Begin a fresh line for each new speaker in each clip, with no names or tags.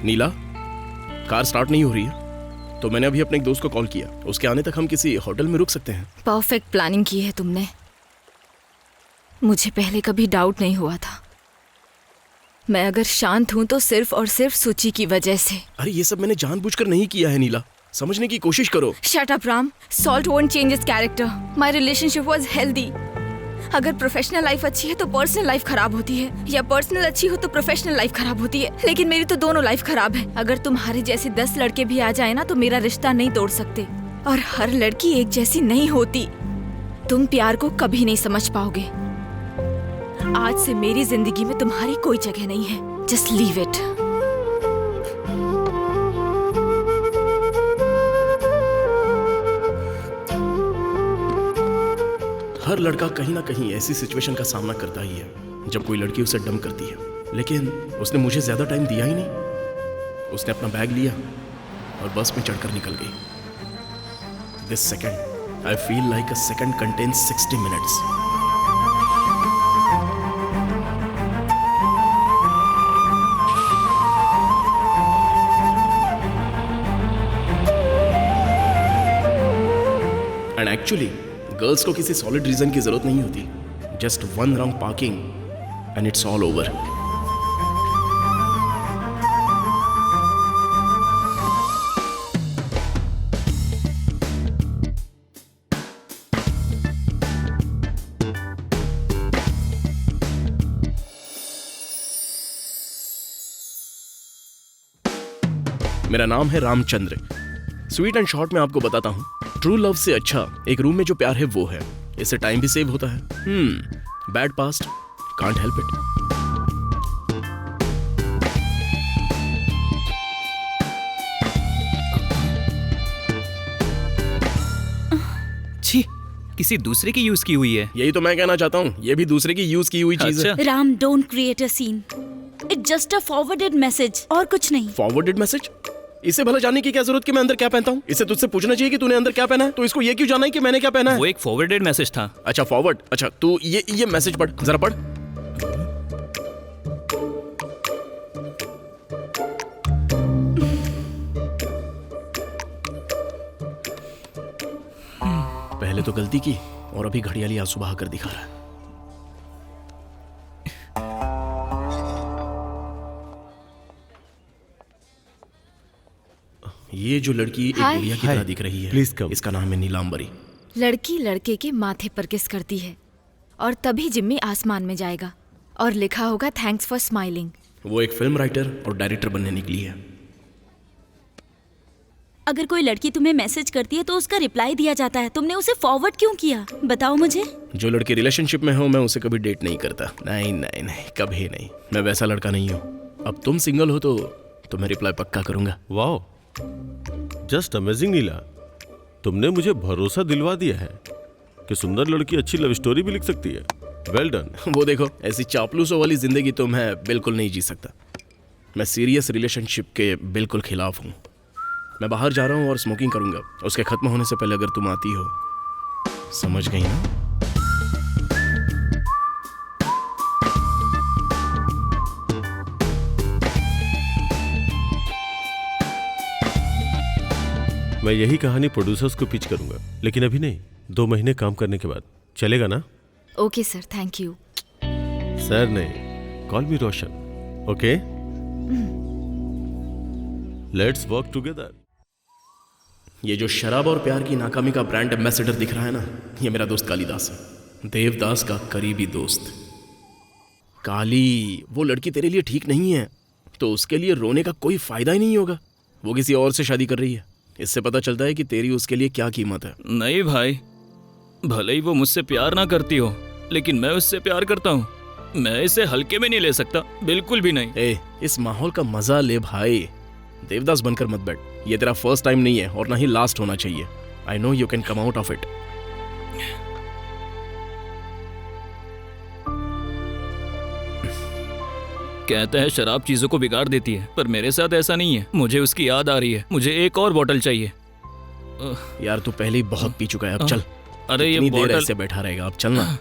नीला, car start नहीं हो रही है, तो मैंने अभी अपने एक दोस्त को कॉल किया। उसके आने तक हम किसी होटल में रुक सकते हैं।
परफेक्ट प्लानिंग की है तुमने। मुझे पहले कभी डाउट नहीं हुआ था। मैं अगर शांत हूं तो सिर्फ और सिर्फ सूची की वजह से।
अरे ये सब मैंने जानबूझकर नहीं किया है नीला, समझने की कोशिश करो।
Shut up Ram, salt won't change his character. My relationship was healthy. अगर प्रोफेशनल लाइफ अच्छी है तो पर्सनल लाइफ खराब होती है, या पर्सनल अच्छी हो तो प्रोफेशनल लाइफ खराब होती है। लेकिन मेरी तो दोनों लाइफ खराब है। अगर तुम्हारे जैसे 10 लड़के भी आ जाए ना तो मेरा रिश्ता नहीं तोड़ सकते। और हर लड़की एक जैसी नहीं होती। तुम प्यार को कभी नहीं समझ पाओगे। आज से मेरी जिंदगी में तुम्हारी कोई जगह नहीं है। Just leave it.
हर लड़का कहीं ना कहीं ऐसी सिचुएशन का सामना करता ही है जब कोई लड़की उसे डम करती है। लेकिन उसने मुझे ज्यादा टाइम दिया ही नहीं। उसने अपना बैग लिया और बस में चढ़कर निकल गई। This second I feel like a second contains 60 minutes. And actually girls को किसी सॉलिड रीजन की जरूरत नहीं होती। Just one wrong parking and it's all over. मेरा नाम है रामचंद्र। स्वीट एंड शॉर्ट में आपको बताता हूं, ट्रू लव से अच्छा एक रूम में जो प्यार है वो है। इससे टाइम भी सेव होता है। Bad past, can't help it.
छी, किसी दूसरे की यूज की हुई है।
यही तो मैं कहना चाहता हूँ, ये भी दूसरे की यूज की हुई चीज है।
Ram, don't create a scene. It's just a forwarded message और कुछ नहीं।
Forwarded message? इसे भला जानने की क्या जरूरत कि मैं अंदर क्या पहनता हूँ? इसे तुझसे पूछना चाहिए कि तूने अंदर क्या पहना है। तो इसको ये क्यों जानना है कि मैंने क्या पहना है?
वो एक फॉरवर्डेड मैसेज था।
अच्छा फॉरवर्ड। अच्छा तू ये मैसेज पढ़, जरा पढ़। पहले तो गलती की और अभी घड़ियाली आंसू बहा कर दिखा रहा है। ये जो लड़की एक गुड़िया की तरह दिख रही है,
प्लीज कम।
इसका नाम है नीलांबरी।
लड़की लड़के के माथे पर किस करती है और तभी जिम्मी आसमान में जाएगा और लिखा होगा थैंक्स फॉर स्माइलिंग।
वो एक फिल्म राइटर और डायरेक्टर बनने निकली है।
अगर कोई लड़की तुम्हें मैसेज करती है तो उसका रिप्लाई दिया जाता है। तुमने उसे फॉरवर्ड क्यों किया, बताओ मुझे।
जो लड़की रिलेशनशिप में हो मैं उसे कभी डेट नहीं करता। नहीं नहीं नहीं, कभी नहीं। मैं वैसा लड़का नहीं हूँ। अब तुम सिंगल हो तो मैं रिप्लाई पक्का करूंगा।
वाओ, जस्ट अमेजिंग नीला। तुमने मुझे भरोसा दिलवा दिया है कि सुंदर लड़की अच्छी लव स्टोरी भी लिख सकती है। Well done.
वो देखो, ऐसी चापलूसों वाली जिंदगी तो मैं बिल्कुल नहीं जी सकता। मैं सीरियस रिलेशनशिप के बिल्कुल खिलाफ हूँ। मैं बाहर जा रहा हूँ और स्मोकिंग करूंगा। उसके खत्म होने से पहले अगर तुम आती हो, समझ गई ना?
मैं यही कहानी प्रोड्यूसर्स को पिच करूंगा, लेकिन अभी नहीं, 2 महीने काम करने के बाद। चलेगा ना?
Okay sir, thank you.
Sir नहीं, call me Roshan. Okay, let's work together.
ये जो शराब और प्यार की नाकामी का ब्रांड एम्बेसडर दिख रहा है ना, ये मेरा दोस्त कालीदास है, देवदास का करीबी दोस्त। काली, वो लड़की तेरे लिए ठीक नहीं है तो उसके लिए रोने का कोई फायदा ही नहीं होगा। वो किसी और से शादी कर रही है। इससे पता चलता है कि तेरी उसके लिए क्या कीमत है।
नहीं भाई, भले ही वो मुझसे प्यार ना करती हो, लेकिन मैं उससे प्यार करता हूँ। मैं इसे हल्के में नहीं ले सकता, बिल्कुल भी नहीं।
ए, इस माहौल का मजा ले भाई। देवदास बनकर मत बैठ। ये तेरा फर्स्ट टाइम नहीं है और ना ही लास्ट होना चाहिए। I know you can come out of it.
कहते हैं शराब चीजों को बिगाड़ देती है, पर मेरे साथ ऐसा नहीं है। मुझे उसकी याद आ रही है। मुझे एक और बोतल चाहिए।
यार तू पहले ही बहुत पी चुका है, अब चल।
अरे ये
कितनी देर
बोतल
ऐसे बैठा रहेगा? अब चलना।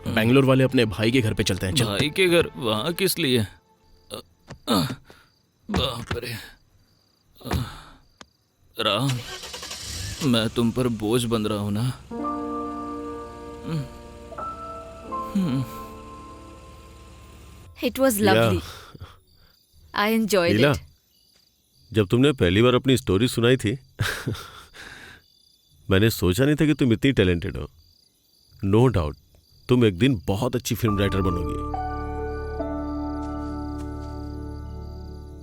बेंगलोर वाले अपने भाई के घर पे चलते हैं, चल।
भाई के घर? वहाँ किस लिए? बाप रे। राम, मैं तुम पर बोझ बन रहा हूं ना?
It was lovely. I enjoyed
Neela,
it.
जब तुमने पहली बार अपनी स्टोरी सुनाई थी मैंने सोचा नहीं था कि तुम इतनी टैलेंटेड हो। नो डाउट तुम एक दिन बहुत अच्छी फिल्म राइटर बनोगी।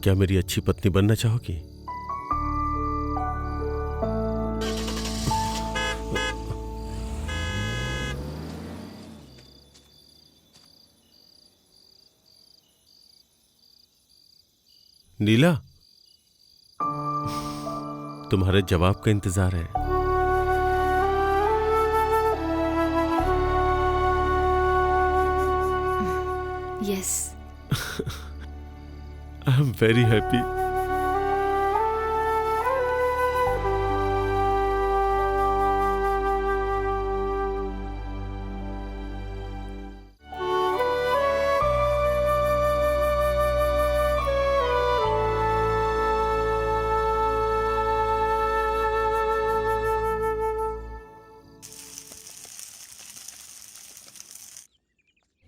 क्या मेरी अच्छी पत्नी बनना चाहोगी? नीला, तुम्हारे जवाब का इंतजार है।
Yes.
I am very happy.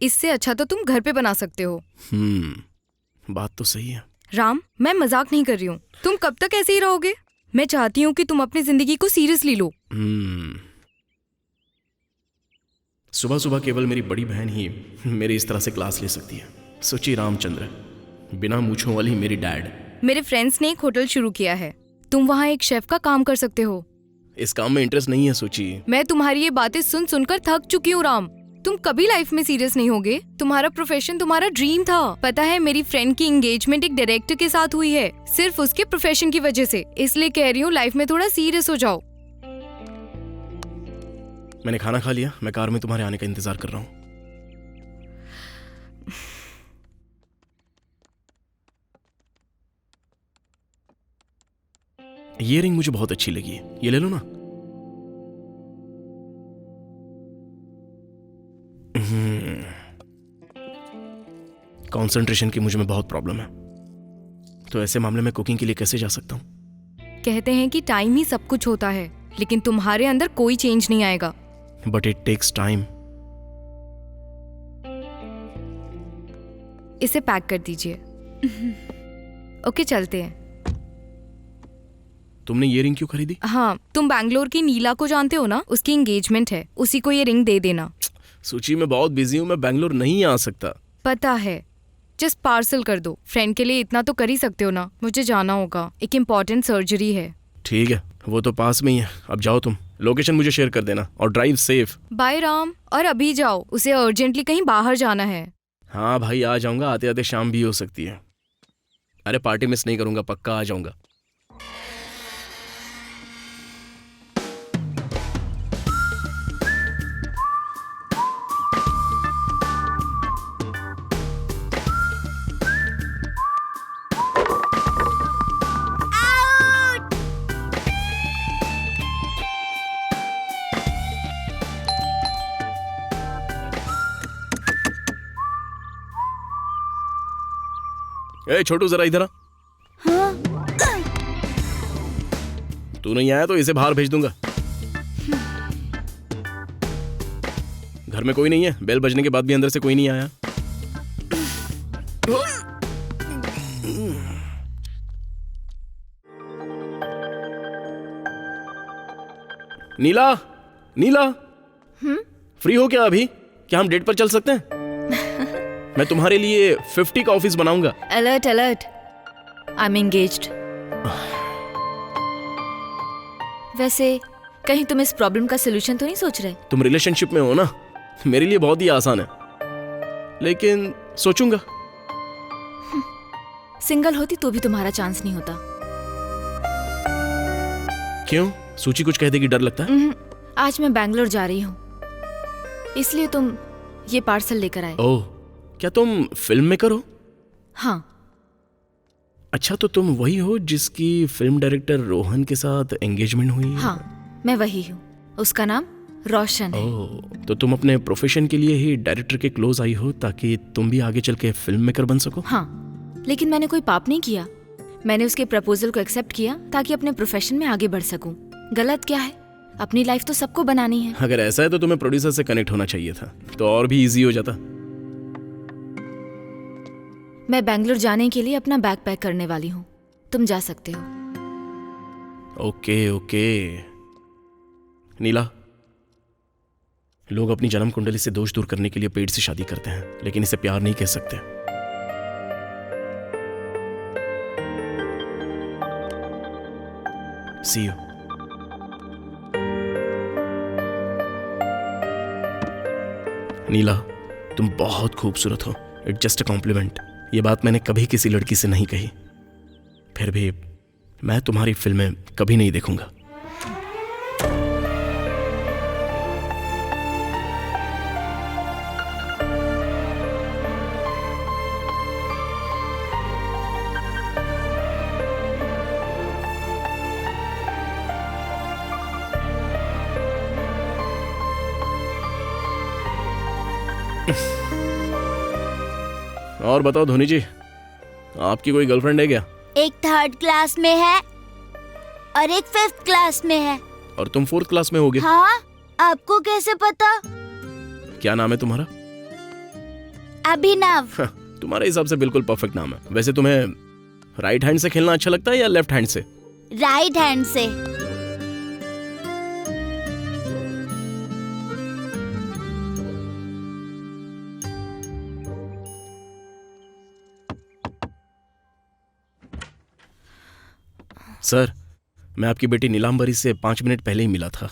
इससे अच्छा तो तुम घर पे बना सकते हो।
बात तो सही है।
राम, मैं मजाक नहीं कर रही हूँ। तुम कब तक ऐसे ही रहोगे? मैं चाहती हूँ कि तुम अपनी जिंदगी को सीरियसली लो।
सुबह सुबह केवल मेरी बड़ी बहन ही मेरी इस तरह से क्लास ले सकती है। सोची रामचंद्र, बिना मूछों वाली मेरी डैड।
मेरे फ्रेंड्स ने एक होटल शुरू किया है, तुम वहाँ एक शेफ का काम कर सकते हो।
इस काम में इंटरेस्ट नहीं है सोची।
मैं तुम्हारी ये बातें सुन सुनकर थक चुकी हूँ राम। तुम कभी लाइफ में सीरियस नहीं होगे। तुम्हारा प्रोफेशन तुम्हारा ड्रीम था। पता है, मेरी फ्रेंड की एंगेजमेंट एक डायरेक्टर के साथ हुई है, सिर्फ उसके प्रोफेशन की वजह से। इसलिए कह रही हूँ लाइफ में थोड़ा सीरियस हो जाओ।
मैंने खाना खा लिया, मैं कार में तुम्हारे आने का इंतजार कर रहा हूँ। ये रिंग मुझे बहुत अच्छी लगी है, ये ले लो ना। कंसंट्रेशन की मुझ में बहुत प्रॉब्लम है, तो ऐसे मामले में कुकिंग के लिए कैसे जा सकता हूँ?
कहते हैं कि टाइम ही सब कुछ होता है, लेकिन तुम्हारे अंदर कोई चेंज नहीं आएगा।
But it takes time.
इसे पैक कर दीजिए। ओके, चलते हैं।
तुमने ये रिंग क्यों खरीदी?
हाँ, तुम बैंगलोर की नीला को जानते हो ना, उसकी एंगेजमेंट है, उसी को ये रिंग दे देना।
सूची में बहुत बिजी हूँ, मैं बैंगलोर नहीं आ सकता।
पता है, जस्ट पार्सल कर दो। फ्रेंड के लिए इतना तो कर ही सकते हो ना। मुझे जाना होगा, एक इम्पोर्टेंट सर्जरी है।
ठीक है, वो तो पास में ही है। अब जाओ तुम, लोकेशन मुझे शेयर कर देना और ड्राइव सेफ।
बाय राम। और अभी जाओ, उसे अर्जेंटली कहीं बाहर जाना है।
हाँ भाई, आ जाऊंगा, आते आते शाम भी हो सकती है। अरे पार्टी मिस नहीं करूंगा, पक्का आ जाऊंगा। ए छोटू, जरा इधर आ। तू नहीं आया तो इसे बाहर भेज दूंगा। घर में कोई नहीं है, बेल बजने के बाद भी अंदर से कोई नहीं आया। नीला, नीला, फ्री हो क्या अभी? क्या हम डेट पर चल सकते हैं? मैं तुम्हारे लिए 50 का ऑफिस बनाऊंगा।
Alert alert, I am engaged. वैसे कहीं तुम इस प्रॉब्लम का सोल्यूशन तो नहीं सोच रहे?
तुम रिलेशनशिप में हो ना, मेरे लिए बहुत ही आसान है, लेकिन सोचूंगा।
सिंगल होती तो भी तुम्हारा चांस नहीं होता।
क्यों? सूची कुछ कह देगी, डर लगता है?
आज मैं बैंगलोर जा रही हूँ, इसलिए तुम ये पार्सल लेकर आए।
ओह, क्या तुम फिल्म मेकर हो?
हाँ।
अच्छा, तो तुम वही हो जिसकी फिल्म डायरेक्टर रोहन के साथ एंगेजमेंट हुई?
हाँ, मैं वही हूँ। उसका नाम रोशन है।
ओह, तो तुम अपने प्रोफेशन के लिए ही डायरेक्टर के क्लोज आई हो ताकि तुम भी आगे चल के फिल्म मेकर बन सको?
हाँ, लेकिन मैंने कोई पाप नहीं किया। मैंने उसके प्रपोजल को एक्सेप्ट किया ताकि अपने प्रोफेशन में आगे बढ़ सकूं। गलत क्या है? अपनी लाइफ तो सबको बनानी है।
अगर ऐसा है तो तुम्हें प्रोड्यूसर से कनेक्ट होना चाहिए था, तो और भी इजी हो जाता।
मैं बैंगलोर जाने के लिए अपना बैग पैक करने वाली हूँ, तुम जा सकते हो।
ओके ओके नीला, लोग अपनी जन्म कुंडली से दोष दूर करने के लिए पेट से शादी करते हैं, लेकिन इसे प्यार नहीं कह सकते। सी यू। नीला, तुम बहुत खूबसूरत हो। It's just a compliment. ये बात मैंने कभी किसी लड़की से नहीं कही। फिर भी मैं तुम्हारी फिल्में कभी नहीं देखूंगा। और बताओ धोनी जी, आपकी कोई गर्लफ्रेंड है क्या?
एक 3rd क्लास में है और एक 5th क्लास में है।
और तुम 4th क्लास में होगे?
हाँ, आपको कैसे पता?
क्या नाम है तुम्हारा?
अभिनव।
तुम्हारे हिसाब से बिल्कुल परफेक्ट नाम है। वैसे तुम्हें राइट हैंड से खेलना अच्छा लगता है या लेफ्ट हैंड से?
राइट हैंड से।
सर, मैं आपकी बेटी नीलांबरी से 5 मिनट पहले ही मिला था।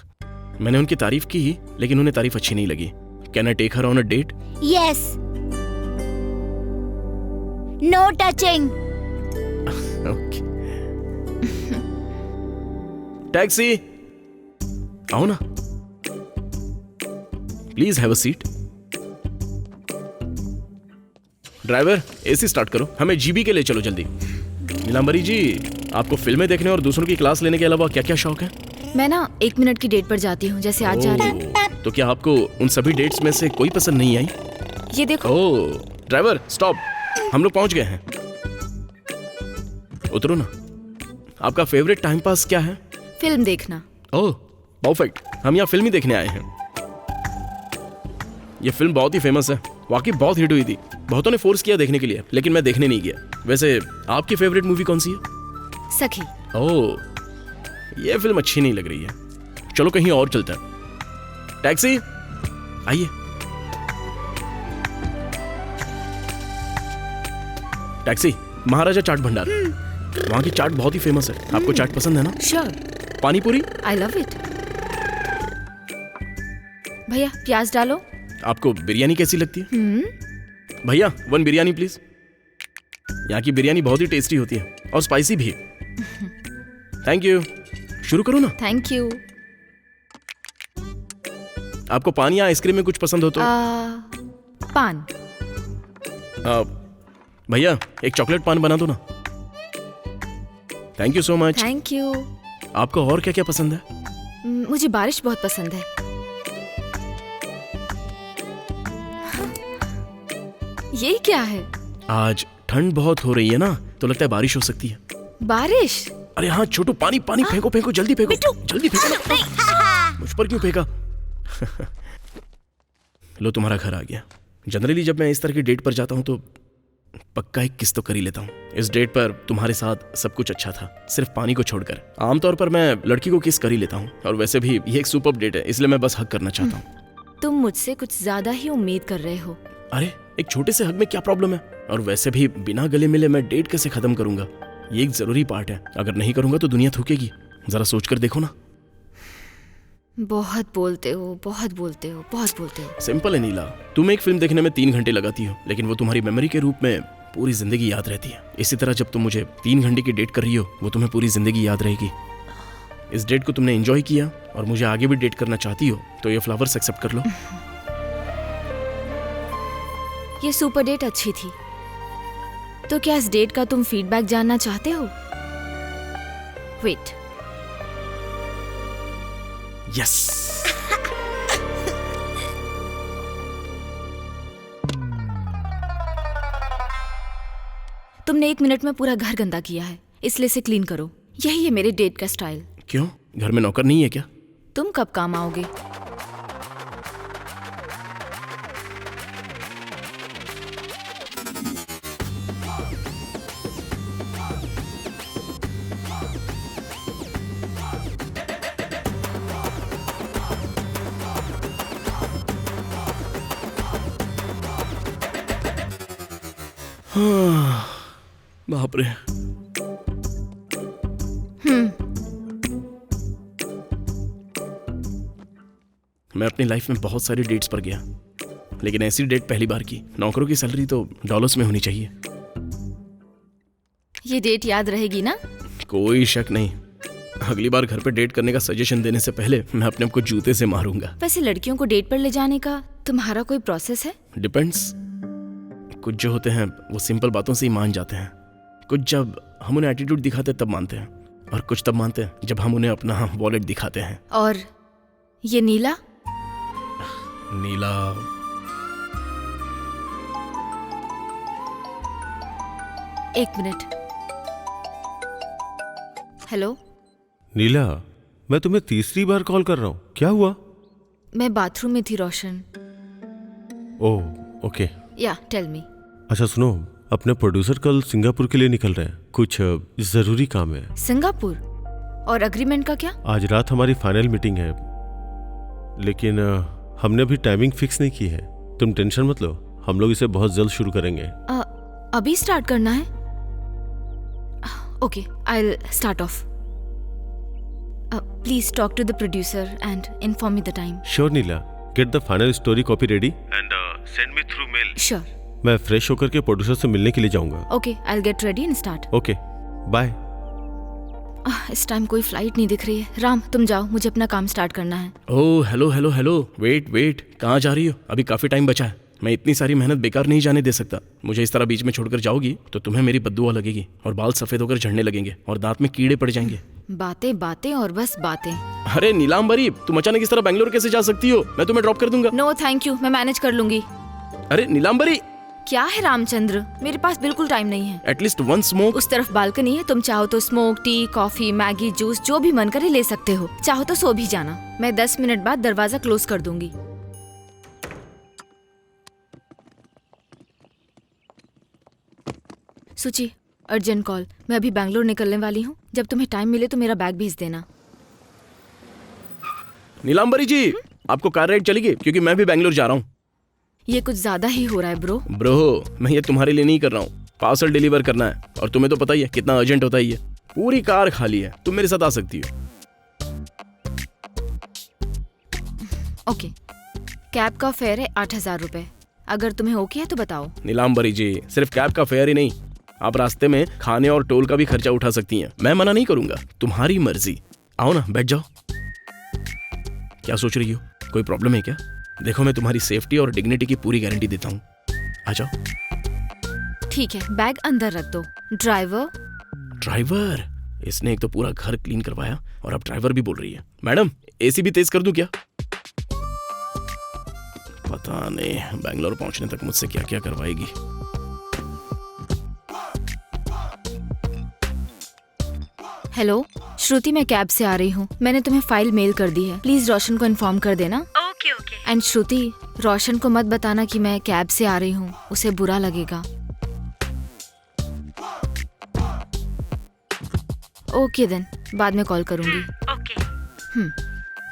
मैंने उनकी तारीफ की, लेकिन उन्हें तारीफ अच्छी नहीं लगी। Can I take her on a date?
Yes. No touching.
Okay. Taxi, आओ ना, please have a seat. Driver, AC start करो, हमें जीबी के लिए चलो जल्दी। नीलांबरी जी, आपको फिल्में देखने और दूसरों की क्लास लेने के अलावा क्या क्या शौक है?
मैं ना 1 मिनट की डेट पर जाती हूँ, जैसे आज जा रही हूँ।
तो क्या आपको उन सभी डेट्स में से कोई पसंद नहीं आई?
ये देखो।
ओह, ड्राइवर स्टॉप, हम लोग पहुंच गए हैं। उतरो ना। आपका फेवरेट टाइम पास क्या है?
फिल्म देखना।
ओह परफेक्ट, हम यहाँ फिल्म ही देखने आए हैं। ये फिल्म बहुत ही फेमस है, वाकई बहुत हिट हुई थी। बहुतों ने फोर्स किया देखने के लिए, लेकिन मैं देखने नहीं गया। वैसे आपकी फेवरेट मूवी कौन सी है?
सखी।
ओह, ये फिल्म अच्छी नहीं लग रही है, चलो कहीं और चलते हैं। टैक्सी, आइए। टैक्सी, महाराजा चाट भंडार, वहां की चाट बहुत ही फेमस है। आपको चाट पसंद है ना?
श्योर।
पानी पूरी?
I love it. भैया प्याज डालो।
आपको बिरयानी कैसी लगती है? भैया 1 बिरयानी प्लीज। यहाँ की बिरयानी बहुत ही टेस्टी होती है और स्पाइसी भी। Thank you. शुरू करो ना।
Thank you.
आपको पान या आइसक्रीम में कुछ पसंद हो तो?
पान।
भैया एक चॉकलेट पान बना दो ना। Thank you so much.
Thank you.
आपको और क्या क्या पसंद है?
मुझे बारिश बहुत पसंद है। ये क्या है? आज
ठंड बहुत हो रही है ना, तो लगता है बारिश हो सकती है।
बारिश?
अरे हाँ छोटू, पानी पानी फेंको फेंको, जल्दी फेंको, जल्दी फेंको ना। मुझ पर क्यों फेंका? लो तुम्हारा घर आ गया। जनरली जब मैं इस तरह की डेट पर जाता हूँ तो पक्का एक किस तो कर ही लेता हूँ। इस डेट पर तुम्हारे साथ सब कुछ अच्छा था, सिर्फ पानी को छोड़कर। आमतौर पर मैं लड़की को किस कर ही लेता हूँ, और वैसे भी ये एक सुपर डेट है, इसलिए मैं बस हक करना चाहता हूँ।
तुम मुझसे कुछ ज्यादा ही उम्मीद कर रहे हो।
अरे एक छोटे से हक में क्या प्रॉब्लम है? और वैसे भी बिना गले मिले मैं डेट कैसे खत्म करूंगा? ये एक जरूरी पार्ट है, अगर नहीं करूंगा तो दुनिया थूकेगी। जरा सोच कर देखो ना।
बहुत बोलते हो, बहुत बोलते हो, बहुत बोलते हो।
सिंपल है नीला, तुम एक फिल्म देखने में 3 घंटे लगाती हो, लेकिन वो तुम्हारी मेमोरी के रूप में पूरी जिंदगी याद रहती है। इसी तरह जब तुम मुझे 3 घंटे की डेट कर रही हो, वो तुम्हें पूरी जिंदगी याद रहेगी। इस डेट को तुमने एंजॉय किया और मुझे आगे भी डेट करना चाहती हो, तो ये फ्लावर्स एक्सेप्ट कर लो।
ये सुपर डेट अच्छी थी, तो क्या इस डेट का तुम फीडबैक जानना चाहते हो? वेट।
यस।
तुमने 1 मिनट में पूरा घर गंदा किया है। इसलिए इसे क्लीन करो। यही है मेरे डेट का स्टाइल।
क्यों, घर में नौकर नहीं है क्या?
तुम कब काम आओगे?
बाप रे। मैं अपनी लाइफ में बहुत सारी डेट्स पर गया, लेकिन ऐसी डेट पहली बार की। नौकरों की सैलरी तो डॉलर्स में होनी चाहिए।
ये डेट याद रहेगी ना?
कोई शक नहीं। अगली बार घर पे डेट करने का सजेशन देने से पहले मैं अपने आप को जूते से मारूंगा।
वैसे लड़कियों को डेट पर ले जाने का तुम्हारा कोई प्रोसेस है?
डिपेंड्स। कुछ जो होते हैं वो सिंपल बातों से ही मान जाते हैं। कुछ जब हम उन्हें एटीट्यूड दिखाते हैं तब मानते हैं, और कुछ तब मानते हैं जब हम उन्हें अपना वॉलेट दिखाते हैं।
और ये नीला?
नीला
एक मिनट। हेलो
नीला, मैं तुम्हें तीसरी बार कॉल कर रहा हूँ, क्या हुआ?
मैं बाथरूम में थी रोशन।
Oh okay.
या टेल मी।
अच्छा सुनो, अपने प्रोड्यूसर कल सिंगापुर के लिए निकल रहे हैं, कुछ जरूरी काम है।
सिंगापुर? और अग्रीमेंट का क्या?
आज रात हमारी फाइनल मीटिंग है, लेकिन हमने अभी टाइमिंग फिक्स नहीं की है। तुम टेंशन मत लो, हम लोग इसे बहुत जल्द शुरू करेंगे।
अभी स्टार्ट करना है? Okay, I will start off. Please talk to the producer and inform me the time.
Sure Neela, get the final story copy ready and send me through mail.
Sure.
मैं फ्रेश होकर के प्रोड्यूसर से मिलने के लिए जाऊंगा।
Okay, I will get ready and start.
Okay bye.
इस time कोई फ्लाइट नहीं दिख रही है। राम तुम जाओ, मुझे अपना काम स्टार्ट करना है।
Oh hello hello hello, wait, कहाँ जा रही हो? अभी काफी टाइम बचा है। मैं इतनी सारी मेहनत बेकार नहीं जाने दे सकता। मुझे इस तरह बीच में छोड़कर जाओगी तो तुम्हें मेरी बद्दुआ लगेगी, और बाल सफेद होकर झड़ने लगेंगे, और दांत में कीड़े पड़ जाएंगे।
बातें बातें और बस बातें।
अरे नीलांबरी, तुम अचानक इस तरह बैंगलोर कैसे जा सकती हो? मैं तुम्हें ड्रॉप कर दूंगा।
नो थैंक यू, मैं मैनेज कर लूंगी।
अरे नीलांबरी,
क्या है रामचंद्र, मेरे पास बिल्कुल टाइम नहीं है।
At least one smoke.
उस तरफ बालकनी है, तुम चाहो तो smoke, T, coffee, Maggi, juice जो भी मन करे ले सकते हो। चाहो तो सो भी जाना। मैं 10 मिनट बाद दरवाजा क्लोज कर दूंगी। सुची, अर्जेंट कॉल। मैं अभी बैंगलोर निकलने वाली हूँ। जब तुम्हें टाइम मिले तो मेरा बैग भेज देना।
नीलांबरी जी, आपको कार राइड चलेगी? क्योंकि मैं भी बैंगलोर जा रहा हूँ।
ये कुछ ज्यादा ही हो रहा है
ब्रो, मैं ये तुम्हारे लिए नहीं कर रहा हूँ। पार्सल डिलीवर करना है, और तुम्हें तो पता ही है कितना अर्जेंट होता है ये। पूरी कार खाली है, तुम मेरे साथ आ सकती हो।
ओके, कैब का फेयर है 8,000 रुपए। अगर तुम्हें ओके है तो बताओ।
नीलांबरी जी, सिर्फ कैब का फेयर ही नहीं, आप रास्ते में खाने और टोल का भी खर्चा उठा सकती हैं। मैं मना नहीं करूंगा, तुम्हारी मर्जी। आओ ना, बैठ जाओ। क्या सोच रही हो? कोई प्रॉब्लम है क्या? देखो, मैं तुम्हारी सेफ्टी और डिग्निटी की पूरी गारंटी देता हूँ। आ जाओ।
ठीक है, बैग अंदर रख दो।
ड्राइवर? इसने एक तो पूरा घर क्लीन करवाया, और अब ड्राइवर भी बोल रही है। मैडम, एसी भी तेज कर दूं क्या? पता नहीं बैंगलोर पहुंचने तक मुझसे क्या क्या करवाएगी।
हेलो श्रुति, मैं कैब से आ रही हूँ। मैंने तुम्हें फाइल मेल कर दी है। प्लीज रोशन को इन्फॉर्म कर देना।
Okay okay.
एंड श्रुति, रोशन को मत बताना कि मैं कैब से आ रही हूँ, उसे बुरा लगेगा। ओके देन, बाद में कॉल करूंगी।
ओके।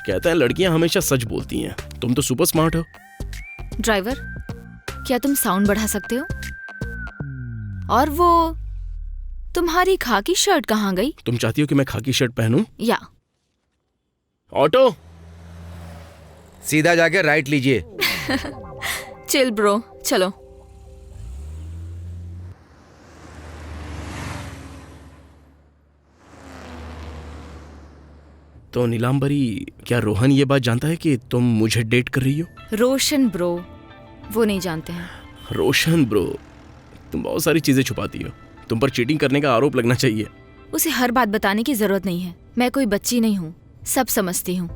कहते हैं लड़कियां हमेशा सच बोलती हैं। तुम तो सुपर स्मार्ट हो।
ड्राइवर, क्या तुम साउंड बढ़ा सकते हो? और वो तुम्हारी खाकी शर्ट कहाँ गई?
तुम चाहती हो कि मैं खाकी शर्ट पहनूं?
या
ऑटो,
सीधा जाके राइट लीजिए।
चिल ब्रो, चलो।
तो नीलांबरी, क्या रोहन ये बात जानता है कि तुम मुझे डेट कर रही हो?
रोशन ब्रो, वो नहीं जानते हैं।
रोशन ब्रो, तुम बहुत सारी चीजें छुपाती हो। तुम पर चीटिंग करने का आरोप लगना चाहिए।
उसे हर बात बताने की जरूरत नहीं है। मैं कोई बच्ची नहीं हूँ, सब समझती हूँ।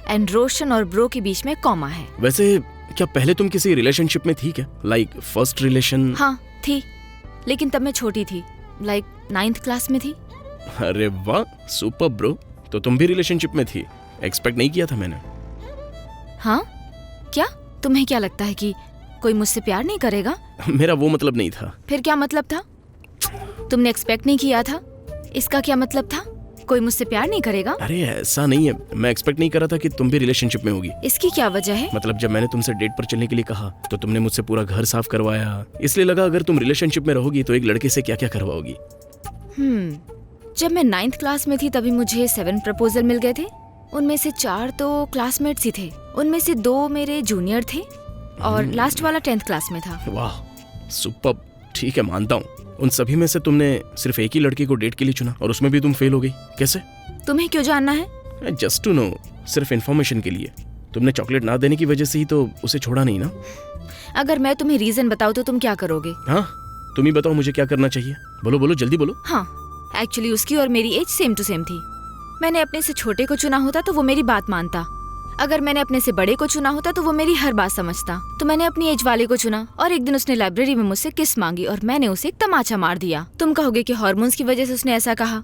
एंड रोशन और ब्रो के बीच में कॉमा है।
वैसे क्या पहले तुम किसी रिलेशनशिप में थी क्या? Like first relation?
हाँ थी, लेकिन तब मैं छोटी थी। लाइक 9th क्लास में थी।
अरे वाह, सुपर ब्रो। तो तुम भी रिलेशनशिप में थी? एक्सपेक्ट नहीं किया था मैंने।
हाँ क्या तुम्हें क्या लगता है कि कोई मुझसे प्यार नहीं करेगा?
मेरा वो मतलब नहीं था।
फिर क्या मतलब था? तुमने एक्सपेक्ट नहीं किया था, इसका क्या मतलब था? कोई मुझसे प्यार नहीं करेगा?
अरे ऐसा नहीं है, मैं एक्सपेक्ट नहीं कर रहा था कि तुम भी रिलेशनशिप में होगी।
इसकी क्या वजह है?
मतलब जब मैंने तुमसे डेट पर चलने के लिए कहा तो तुमने मुझसे पूरा घर साफ करवाया, इसलिए लगा अगर तुम रिलेशनशिप में रहोगी तो एक लड़के से क्या क्या करवाओगी।
जब मैं 9th क्लास में थी तभी मुझे 7 प्रपोजल मिल गए थे। उनमें से 4 तो क्लासमेट्स ही थे, उनमें से 2 मेरे जूनियर थे और लास्ट वाला 10th क्लास में था।
वाह सुपर, ठीक है मानता हूँ। उन सभी में से तुमने सिर्फ एक ही लड़की को डेट के लिए चुना और उसमें भी तुम फेल हो गई, कैसे?
तुम्हें क्यों जानना है?
जस्ट टू नो, सिर्फ इन्फॉर्मेशन के लिए। तुमने चॉकलेट ना देने की वजह से ही तो उसे छोड़ा नहीं ना?
अगर मैं तुम्हें रीजन बताऊँ तो तुम क्या करोगे?
हाँ तुम ही बताओ मुझे क्या करना चाहिए। बोलो बोलो जल्दी बोलो।
हाँ एक्चुअली उसकी और मेरी एज सेम टू सेम थी। मैंने अपने से छोटे को चुना होता तो वो मेरी बात मानता, अगर मैंने अपने से बड़े को चुना होता तो वो मेरी हर बात समझता। तो मैंने अपनी एज वाले को चुना और एक दिन उसने लाइब्रेरी में मुझसे किस मांगी और मैंने उसे एक तमाचा मार दिया। तुम कहोगे कि हार्मोन्स की वजह से उसने ऐसा कहा,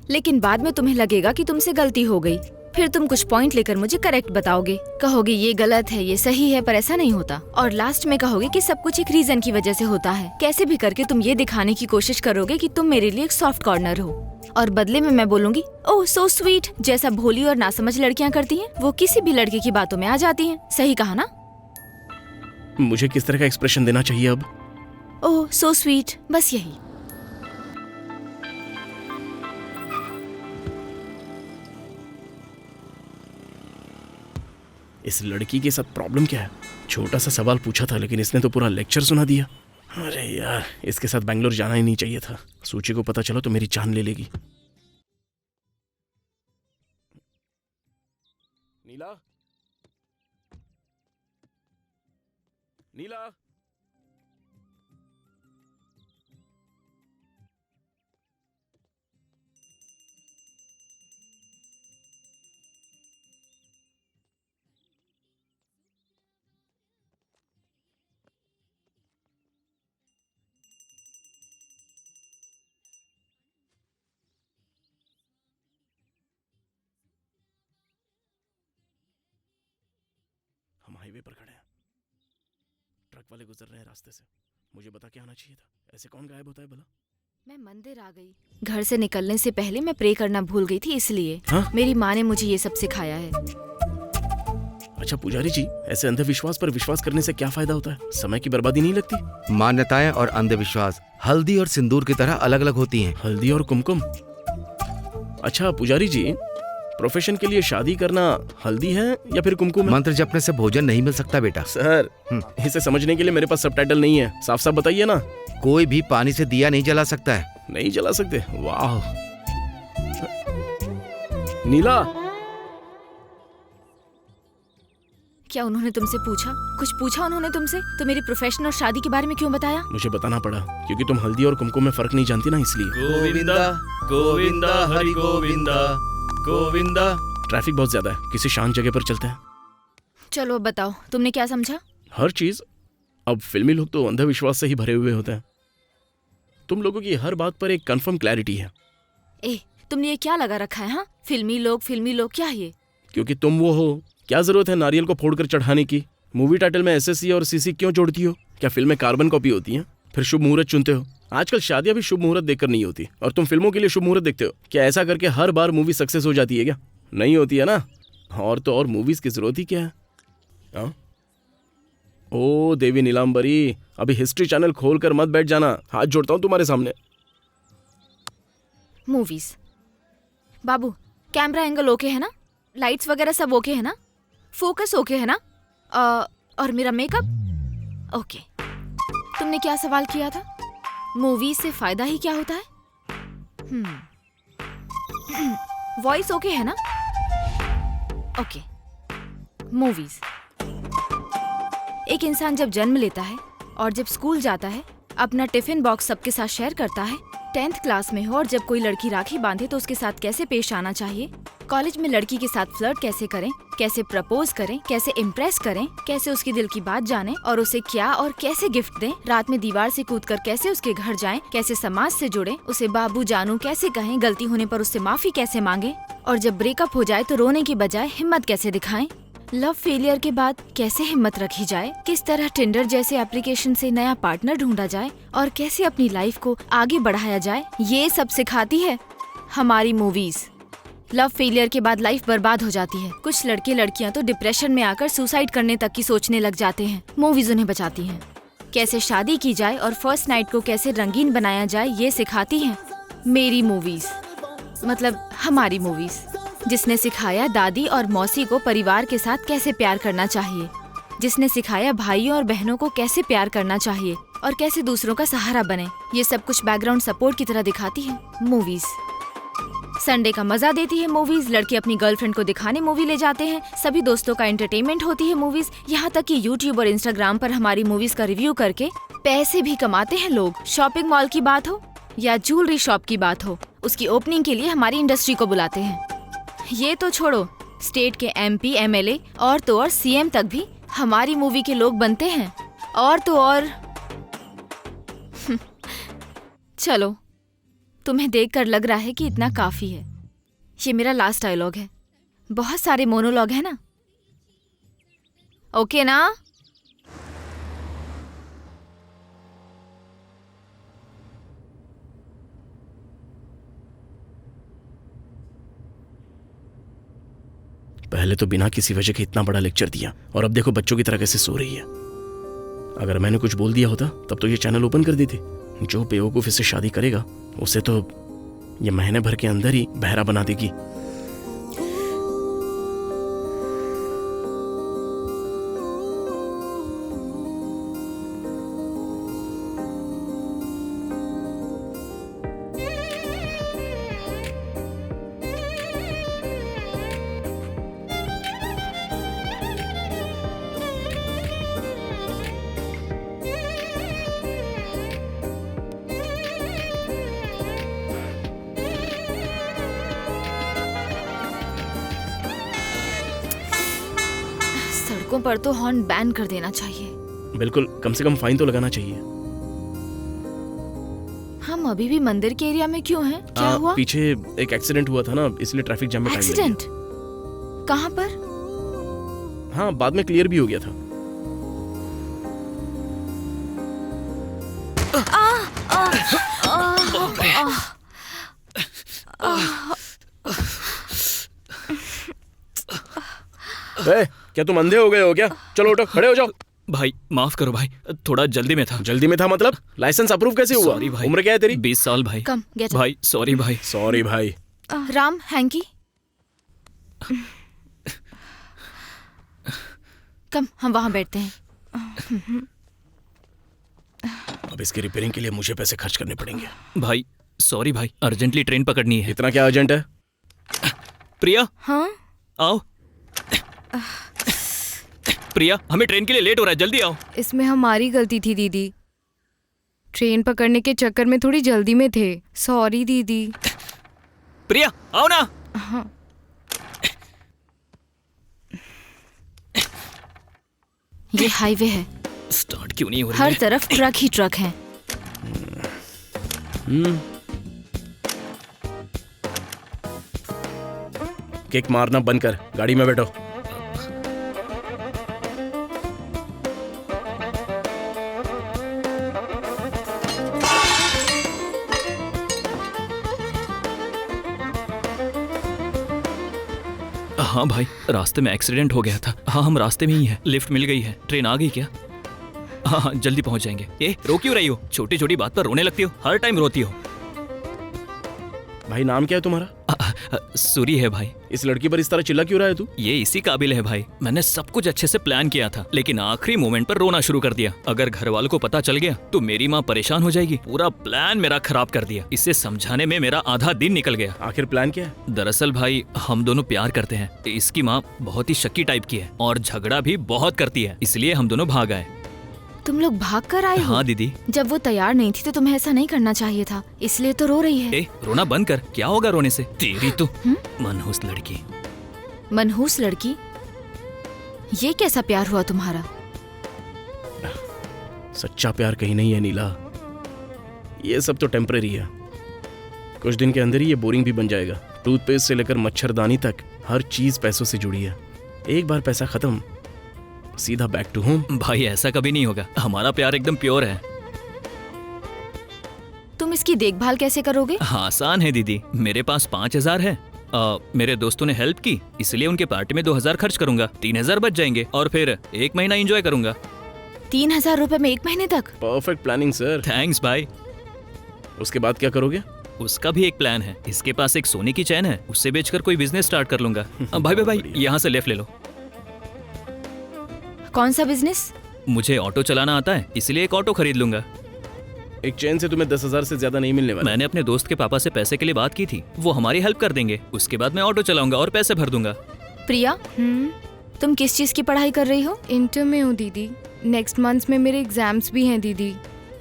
लेकिन बाद में तुम्हें लगेगा कि तुमसे गलती हो गई। फिर तुम कुछ पॉइंट लेकर मुझे करेक्ट बताओगे, कहोगे ये गलत है ये सही है, पर ऐसा नहीं होता। और लास्ट में कहोगे कि सब कुछ एक रीजन की वजह से होता है। कैसे भी करके तुम ये दिखाने की कोशिश करोगे कि तुम मेरे लिए एक सॉफ्ट कॉर्नर हो, और बदले में मैं बोलूंगी ओह सो स्वीट, जैसा भोली और नासमझ लड़कियां करती हैं वो किसी भी लड़के की बातों में आ जाती हैं। सही कहा ना?
मुझे किस तरह का एक्सप्रेशन देना चाहिए अब?
ओह सो स्वीट, बस यही।
इस लड़की के साथ प्रॉब्लम क्या है? छोटा सा सवाल पूछा था लेकिन इसने तो पूरा लेक्चर सुना दिया। अरे यार, इसके साथ बैंगलोर जाना ही नहीं चाहिए था। सूची को पता चला तो मेरी जान ले लेगी। नीला, नीला, हम हाईवे पर खड़े हैं, ट्रक वाले गुजर रहे हैं रास्ते से। मुझे बता के आना चाहिए था। ऐसे कौन गायब होता है भला?
मैं मंदिर आ गई। घर से निकलने से पहले मैं प्रे करना भूल गई थी, इसलिए
हाँ?
मेरी माँ ने मुझे ये सब सिखाया है।
अच्छा पुजारी जी, ऐसे अंधविश्वास पर विश्वास करने से क्या फायदा होता है? समय की बर्बादी नहीं लगती?
मान्यताएं और अंधविश्वास हल्दी और सिंदूर की तरह अलग अलग होती हैं।
हल्दी और कुमकुम? अच्छा पुजारी जी, प्रोफेशन के लिए शादी करना हल्दी है या फिर कुमकुम है?
मंत्र जपने से भोजन नहीं मिल सकता बेटा।
सर, इसे समझने के लिए मेरे पास सबटाइटल नहीं है। साफ साफ बताइए ना।
कोई भी पानी से दिया नहीं जला सकता है।
नहीं जला सकते? वाह। नीला,
क्या उन्होंने तुमसे पूछा? कुछ पूछा उन्होंने तुमसे? तो मेरी प्रोफेशन और शादी के बारे में क्यों बताया?
मुझे बताना पड़ा क्योंकि तुम हल्दी और कुमकुम में फर्क नहीं जानती ना, इसलिए।
गोविंदा गोविंदा हरि गोविंदा गोविंदा।
ट्रैफिक बहुत ज्यादा है, किसी शांत जगह पर चलते हैं।
चलो बताओ, तुमने क्या समझा?
हर चीज। अब फिल्मी लोग तो अंधविश्वास से ही भरे हुए होते हैं। तुम लोगों की हर बात पर एक कंफर्म क्लैरिटी है।
ए, तुमने ये क्या लगा रखा है? हाँ, फिल्मी लोग क्या है ये?
क्योंकि तुम वो हो। क्या जरूरत है नारियल को फोड़कर चढ़ाने की? मूवी टाइटल में एसएससी और सीसी क्यों जोड़ती हो? क्या फिल्में कार्बन कॉपी होती हैं? फिर शुभ मुहूर्त चुनते हो। आजकल शादियां भी शुभ मुहूर्त देखकर नहीं होती, और तुम फिल्मों के लिए शुभ मुहूर्त देखते हो। क्या ऐसा करके हर बार मूवी सक्सेस हो जाती है क्या? नहीं होती है ना। और तो और मूवीज की जरूरत ही क्या है? हाँ? ओ देवी नीलांबरी, अभी हिस्ट्री चैनल खोलकर मत बैठ जाना। हाथ जोड़ता हूं तुम्हारे सामने।
मूवीज। बाबू, कैमरा एंगल ओके है ना? लाइट्स वगैरह सब ओके है ना? फोकस ओके है ना? और मेरा मेकअप ओके। तुमने क्या सवाल किया था? मूवी से फायदा ही क्या होता है? वॉइस ओके है ना? ओके। मूवीज। एक इंसान जब जन्म लेता है और जब स्कूल जाता है, अपना टिफिन बॉक्स सबके साथ शेयर करता है, 10th क्लास में हो और जब कोई लड़की राखी बांधे तो उसके साथ कैसे पेश आना चाहिए, कॉलेज में लड़की के साथ फ्लर्ट कैसे करें, कैसे प्रपोज करें, कैसे इम्प्रेस करें, कैसे उसके दिल की बात जानें और उसे क्या और कैसे गिफ्ट दें, रात में दीवार से कूदकर कैसे उसके घर जाएं, कैसे समाज से जुड़ें, उसे बाबू जानू कैसे कहें, गलती होने पर उससे माफी कैसे मांगे और जब ब्रेकअप हो जाए तो रोने की बजाय हिम्मत कैसे दिखाएं। लव फेलियर के बाद कैसे हिम्मत रखी जाए, किस तरह टिंडर जैसे एप्लीकेशन से नया पार्टनर ढूंढा जाए और कैसे अपनी लाइफ को आगे बढ़ाया जाए, ये सब सिखाती है हमारी मूवीज। लव फेलियर के बाद लाइफ बर्बाद हो जाती है। कुछ लड़के लड़कियां तो डिप्रेशन में आकर सुसाइड करने तक की सोचने लग जाते हैं। मूवीज उन्हें बचाती हैं। कैसे शादी की जाए और फर्स्ट नाइट को कैसे रंगीन बनाया जाए, ये सिखाती हैं मेरी मूवीज, मतलब हमारी मूवीज। जिसने सिखाया दादी और मौसी को परिवार के साथ कैसे प्यार करना चाहिए, जिसने सिखाया भाइयों और बहनों को कैसे प्यार करना चाहिए और कैसे दूसरों का सहारा बने, ये सब कुछ बैकग्राउंड सपोर्ट की तरह दिखाती है मूवीज। संडे का मजा देती है मूवीज। लड़के अपनी गर्लफ्रेंड को दिखाने मूवी ले जाते हैं। सभी दोस्तों का एंटरटेनमेंट होती है मूवीज। यहाँ तक कि यूट्यूब और इंस्टाग्राम पर हमारी मूवीज का रिव्यू करके पैसे भी कमाते हैं लोग। शॉपिंग मॉल की बात हो या ज्वेलरी शॉप की बात हो, उसकी ओपनिंग के लिए हमारी इंडस्ट्री को बुलाते हैं। ये तो छोड़ो, स्टेट के MP, MLA और तो और CM तक भी हमारी मूवी के लोग बनते हैं। और तो और चलो, तुम्हें देखकर लग रहा है कि इतना काफी है। ये मेरा लास्ट डायलॉग है। बहुत सारे मोनोलॉग है ना, ओके ना?
पहले तो बिना किसी वजह के इतना बड़ा लेक्चर दिया और अब देखो बच्चों की तरह कैसे सो रही है। अगर मैंने कुछ बोल दिया होता तब तो ये चैनल ओपन कर दी थी। जो बेवकूफ इससे शादी करेगा उसे तो ये महीने भर के अंदर ही बहरा बना देगी।
सड़कों पर तो हॉर्न बैन कर देना चाहिए।
बिल्कुल, कम से कम फाइन तो लगाना चाहिए।
हम अभी भी मंदिर के एरिया में क्यों हैं? क्या हुआ?
पीछे एक एक्सीडेंट हुआ था ना, इसलिए ट्रैफिक जाम में टाइम लग गया।
एक्सीडेंट? कहाँ पर?
हाँ, बाद में क्लियर भी हो गया था। क्या तुम अंधे हो गए हो क्या? चलो उठो, खड़े हो जाओ।
भाई माफ करो भाई, थोड़ा जल्दी में था।
जल्दी में था मतलब? लाइसेंस अप्रूव कैसे हुआ?
सॉरी भाई।
उम्र क्या है तेरी?
20 साल भाई।
कम, गेट अप।
भाई सॉरी भाई।
सॉरी भाई।
राम, हैंकी, कम हम वहाँ बैठते हैं।
अब इसकी रिपेयरिंग के लिए मुझे पैसे खर्च करने पड़ेंगे।
भाई सॉरी भाई, अर्जेंटली ट्रेन पकड़नी है।
इतना क्या अर्जेंट है?
प्रिया,
हाँ?
आओ। प्रिया, हमें ट्रेन के लिए लेट हो रहा है, जल्दी आओ।
इसमें हमारी गलती थी दीदी। ट्रेन पकड़ने के चक्कर में थोड़ी जल्दी में थे। सॉरी दीदी।
प्रिया आओ ना।
हाँ।
ये हाईवे है,
स्टार्ट क्यों नहीं हो रही
हर
है?
तरफ ट्रक ही ट्रक हैं।
किक मारना बंद कर, गाड़ी में बैठो।
हाँ भाई, रास्ते में एक्सीडेंट हो गया था। हाँ, हम रास्ते में ही हैं। लिफ्ट मिल गई है। ट्रेन आ गई क्या? हाँ हाँ, जल्दी पहुंच जाएंगे। ए, रो क्यों रही हो? छोटी छोटी बात पर रोने लगती हो, हर टाइम रोती हो।
भाई नाम क्या है तुम्हारा?
सूरी है भाई।
इस लड़की पर इस तरह चिल्ला क्यों रहा है तू?
ये इसी काबिल है भाई। मैंने सब कुछ अच्छे से प्लान किया था, लेकिन आखिरी मोमेंट पर रोना शुरू कर दिया। अगर घर वालों को पता चल गया तो मेरी माँ परेशान हो जाएगी। पूरा प्लान मेरा खराब कर दिया। इसे समझाने में मेरा आधा दिन निकल गया।
आखिर प्लान क्या है?
दरअसल भाई, हम दोनों प्यार करते हैं। इसकी माँ बहुत ही शक्की टाइप की है और झगड़ा भी बहुत करती है, इसलिए हम दोनों भाग आए।
तुम लोग भाग कर आए हो?
हाँ दीदी।
जब वो तैयार नहीं थी तो तुम्हें ऐसा नहीं करना चाहिए था, इसलिए तो रो रही है।
ए, रोना बंद कर, क्या होगा रोने से? तेरी तो मनहूस लड़की।
मनहूस लड़की? ये कैसा प्यार हुआ तुम्हारा?
सच्चा प्यार कहीं नहीं है नीला, ये सब तो टेम्परेरी है। कुछ दिन के अंदर ही ये बोरिंग भी बन जाएगा। टूथपेस्ट से लेकर मच्छरदानी तक हर चीज पैसों से जुड़ी है। एक बार पैसा खत्म, सीधा बैक टू होम।
भाई ऐसा कभी नहीं होगा, हमारा प्यार एकदम प्योर है।
तुम इसकी देखभाल कैसे करोगे?
आसान है दीदी, मेरे पास 5,000 है। मेरे दोस्तों ने हेल्प की, इसलिए उनके पार्टी में 2,000 खर्च करूंगा, 3,000 बच जाएंगे और फिर 1 महीना एंजॉय करूंगा।
3,000 रुपए में 1 महीने तक?
Perfect planning sir.
थैंक्स भाई।
उसके बाद क्या करोगे?
उसका भी एक प्लान है। इसके पास एक सोने की चैन है, उससे बेचकर कोई बिजनेस स्टार्ट कर लूंगा। भाई यहाँ से लेफ्ट ले लो।
कौन सा बिजनेस?
मुझे ऑटो चलाना आता है, इसलिए एक ऑटो खरीद लूंगा।
एक चैन से तुम्हें 10,000 से ज्यादा नहीं मिलने वाला।
मैंने अपने दोस्त के पापा से पैसे के लिए बात की थी, वो हमारी हेल्प कर देंगे। उसके बाद मैं ऑटो चलाऊंगा और पैसे भर दूंगा।
प्रिया, तुम किस चीज की पढ़ाई कर रही हो?
इंटर में हूँ दीदी, नेक्स्ट मंथ में मेरे एग्जाम्स भी हैं दीदी।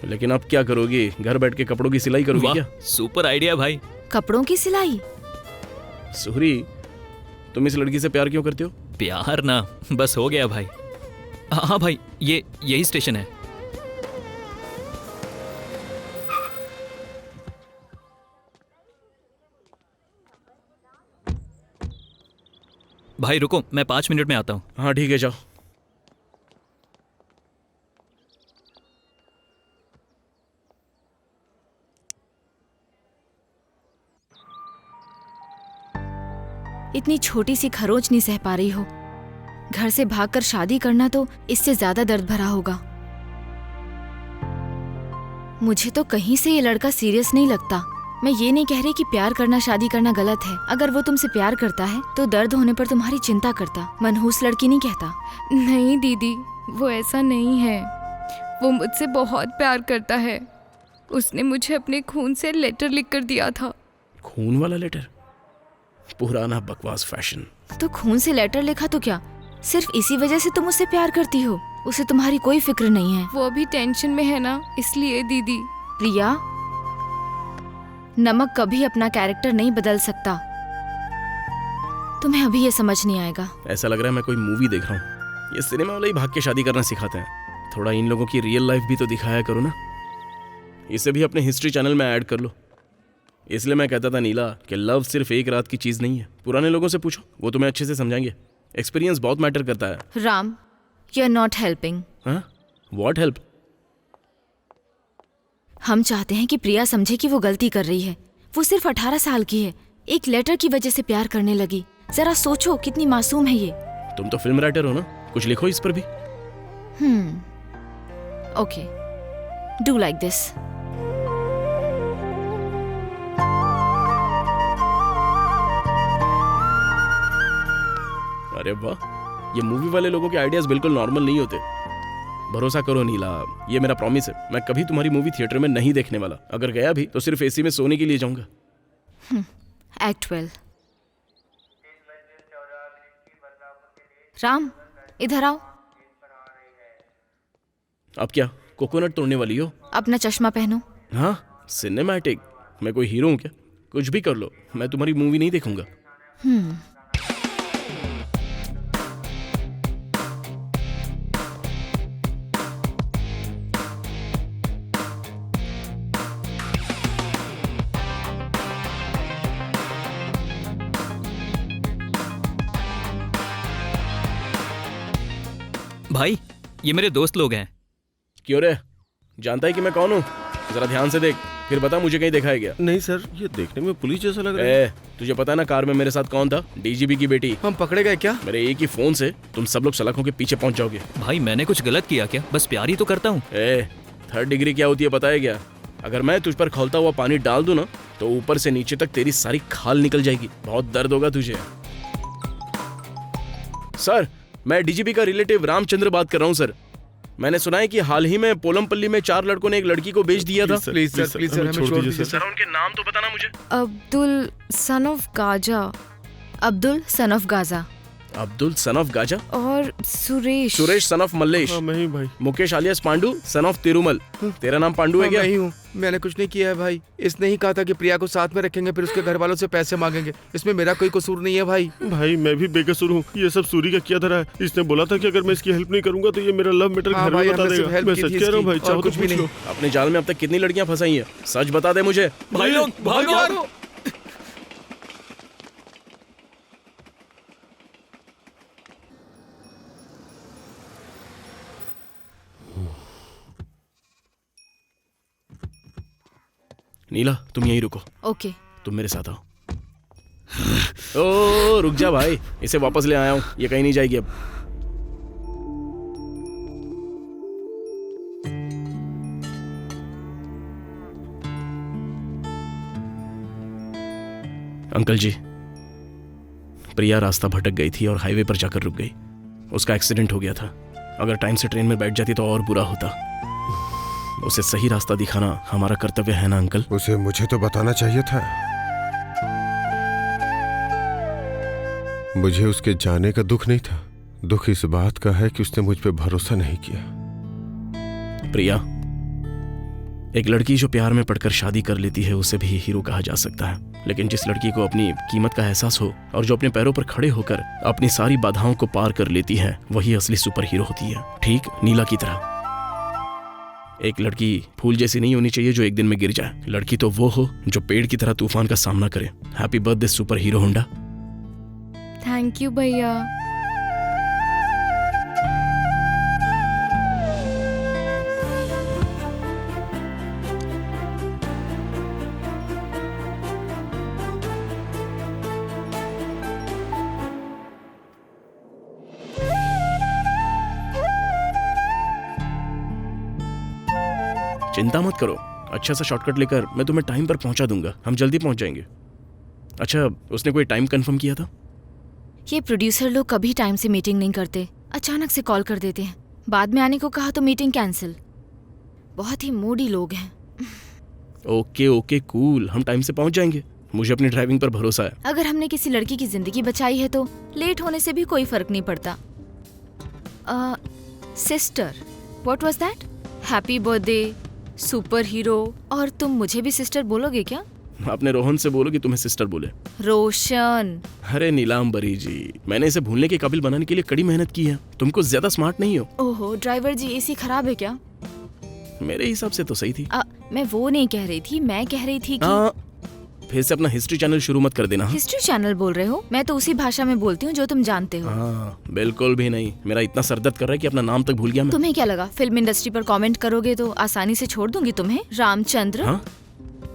लेकिन अब क्या करोगी? घर बैठ के कपड़ों की सिलाई करोगी क्या?
सुपर आइडिया भाई।
कपड़ों की सिलाई?
सुहरी, तुम इस लड़की से प्यार क्यों करते हो?
प्यार ना, बस हो गया भाई। हाँ भाई, यही स्टेशन है। भाई रुको, मैं 5 मिनट में आता हूँ।
हाँ ठीक है, जाओ।
इतनी छोटी सी खरोच नहीं सह पा रही हो। घर से भागकर शादी करना तो इससे ज्यादा दर्द भरा होगा। मुझे तो कहीं से ये लड़का सीरियस नहीं लगता। मैं ये नहीं कह रही कि प्यार करना शादी करना गलत है। अगर वो तुमसे प्यार करता है तो दर्द होने पर तुम्हारी चिंता करता। मनहूस लड़की नहीं कहता।
नहीं दीदी, वो ऐसा नहीं है। वो मुझसे बहुत प्यार करता है। उसने मुझे अपने खून से लेटर लिख कर दिया था।
खून वाला लेटर? पुराना बकवास फैशन।
तो खून से लेटर लिखा तो क्या सिर्फ इसी वजह से तुम उससे प्यार करती हो? उसे तुम्हारी कोई फिक्र नहीं है।
वो अभी टेंशन में है ना, इसलिए दीदी।
प्रिया, नमक कभी अपना कैरेक्टर नहीं बदल सकता। तुम्हें अभी ये समझ नहीं आएगा।
ऐसा लग रहा है मैं कोई मूवी देख रहा हूँ। ये सिनेमा वाले ही भाग के शादी करना सिखाते हैं। थोड़ा इन लोगों की रियल लाइफ भी तो दिखाया करो ना। इसे भी अपने हिस्ट्री चैनल में ऐड कर लो। इसलिए मैं कहता था नीला कि लव सिर्फ एक रात की चीज नहीं है। पुराने लोगों से पूछो, वो तुम्हें अच्छे से समझाएंगे। एक्सपीरियंस बहुत मैटर करता है।
Ram, you are not helping.
हाँ? What help?
हम चाहते हैं कि प्रिया समझे कि वो गलती कर रही है। वो सिर्फ 18 साल की है, एक लेटर की वजह से प्यार करने लगी। जरा सोचो कितनी मासूम है ये।
तुम तो फिल्म राइटर हो ना, कुछ लिखो इस पर भी।
Okay, do like this.
अरे वाह, ये मूवी वाले लोगों के आइडियाज बिल्कुल नॉर्मल नहीं होते। भरोसा करो नीला, ये मेरा प्रॉमिस है। मैं कभी तुम्हारी मूवी थिएटर में नहीं देखने वाला। अगर गया भी तो सिर्फ एसी में सोने के लिए जाऊंगा।
एक्ट 12। राम, इधर आओ।
अब क्या कोकोनट तोड़ने वाली हो?
अपना चश्मा पहनो।
हाँ, सिनेमैटिक। मैं कोई हीरो हूँ क्या? कुछ भी कर लो, मैं तुम्हारी मूवी नहीं देखूंगा।
भाई, ये मेरे दोस्त लोग हैं।
क्यों रे, जानता है कि मैं कौन हूँ? जरा ध्यान से देख, फिर बता मुझे कहीं देखा है क्या?
नहीं सर, ये देखने में पुलिस जैसा लग रहा है।
तुझे पता है ना कार में मेरे साथ कौन था? डीजीपी की बेटी।
हम पकड़े गए क्या?
मेरे एक ही फोन से तुम सब लोग सलाखों के पीछे पहुंच जाओगे।
भाई मैंने कुछ गलत किया क्या? बस प्यार ही तो करता हूँ।
3rd डिग्री क्या होती है पता है क्या? अगर मैं तुझ पर खौलता हुआ पानी डाल दूं ना तो ऊपर से नीचे तक तेरी सारी खाल निकल जाएगी। बहुत दर्द होगा तुझे। सर, मैं डीजीपी का रिलेटिव रामचंद्र बात कर रहा हूँ सर। मैंने सुना है कि हाल ही में पोलमपल्ली में 4 लड़कों ने एक लड़की को बेच दिया था।
प्लीज सर, हमें छोड़ दीजिए
सर, उनके नाम तो बताना मुझे।
Abdul son of Gaza.
Abdul son of Gaza.
Abdul son of Gaza,
और सुरेश।
सुरेश सन ऑफ मल्लेश,
हाँ मैं ही भाई।
Mukesh आलियास Pandu son of Tirumala. तेरा नाम पांडू है
हाँ,
क्या?
मैं ही हूँ। मैंने कुछ नहीं किया है भाई। इसने ही कहा था कि प्रिया को साथ में रखेंगे, फिर उसके घर वालों से पैसे मांगेंगे। इसमें मेरा कोई कसूर नहीं है भाई।
भाई मैं भी बेकसूर हूँ। ये सब सूरी का किया धरा है। इसने बोला था कि अगर मैं इसकी हेल्प नहीं करूंगा तो ये मेरा लव मैटर
हाँ
घर में
भाई,
बता
हमने सिर्फ
देगा।
हेल्प
मैं
की
सच
थी
कह रहा हूँ भाई,
इसकी,
चाहो
और
तो
कुछ भी
पूछ लो।
नहीं।
अपने जाल में अब तक कितनी लड़कियां फंसाई हैं? सच बता दे मुझे।
भाई लोग भागो।
नीला तुम यहीं रुको,
ओके।
तुम मेरे साथ आओ। ओ रुक जा भाई, इसे वापस ले आया हूँ, ये कहीं नहीं जाएगी अब। अंकल जी, प्रिया रास्ता भटक गई थी और हाईवे पर जाकर रुक गई। उसका एक्सीडेंट हो गया था। अगर टाइम से ट्रेन में बैठ जाती तो और बुरा होता। उसे सही रास्ता दिखाना हमारा कर्तव्य है ना अंकल?
उसे मुझे तो बताना चाहिए था। मुझे उसके जाने का दुख नहीं था, दुख इस बात का है कि उसने मुझ पे भरोसा नहीं किया।
प्रिया, एक लड़की जो प्यार में पड़कर शादी कर लेती है उसे भी हीरो कहा जा सकता है, लेकिन जिस लड़की को अपनी कीमत का एहसास हो और जो अपने पैरों पर खड़े होकर अपनी सारी बाधाओं को पार कर लेती है वही असली सुपर हीरो होती है। ठीक नीला की तरह। एक लड़की फूल जैसी नहीं होनी चाहिए जो एक दिन में गिर जाए। लड़की तो वो हो जो पेड़ की तरह तूफान का सामना करे। Happy birthday super hero Honda.
Thank you भैया।
चिंता मत करो, अच्छा सा शॉर्टकट लेकर मैं तुम्हें टाइम पर पहुंचा दूंगा। हम जल्दी पहुंच जाएंगे। अच्छा, उसने कोई टाइम कंफर्म किया था?
ये प्रोड्यूसर लोग कभी टाइम से मीटिंग नहीं करते, अचानक से कॉल कर देते हैं। बाद में आने को कहा तो मीटिंग कैंसिल। बहुत ही मूडी लोग हैं।
ओके ओके कूल, हम टाइम से पहुंच जाएंगे। मुझे अपनी ड्राइविंग पर भरोसा है।
अगर हमने किसी लड़की की जिंदगी बचाई है तो लेट होने से भी कोई फर्क नहीं पड़ता। Sister, what was that? Happy birthday super hero. और तुम मुझे भी सिस्टर बोलोगे क्या?
आपने रोहन से बोलो कि तुम्हें सिस्टर बोले।
रोशन।
अरे नीलांबरी जी, मैंने इसे भूलने के काबिल बनाने के लिए कड़ी मेहनत की है। तुम कुछ ज्यादा स्मार्ट नहीं हो।
ओहो ड्राइवर जी, एसी खराब है क्या?
मेरे हिसाब से तो सही थी।
मैं वो नहीं कह रही थी, मैं कह रही थी कि
फिर से अपना हिस्ट्री चैनल शुरू मत कर देना।
हिस्ट्री चैनल बोल रहे हो? मैं तो उसी भाषा में बोलती हूँ जो तुम जानते हो।
हाँ, बिल्कुल भी नहीं। मेरा इतना सरदर्द कर रहा है कि अपना नाम तक भूल गया मैं।
तुम्हें क्या लगा फिल्म इंडस्ट्री पर कमेंट करोगे तो आसानी से छोड़ दूंगी तुम्हें? रामचंद्र,
हाँ?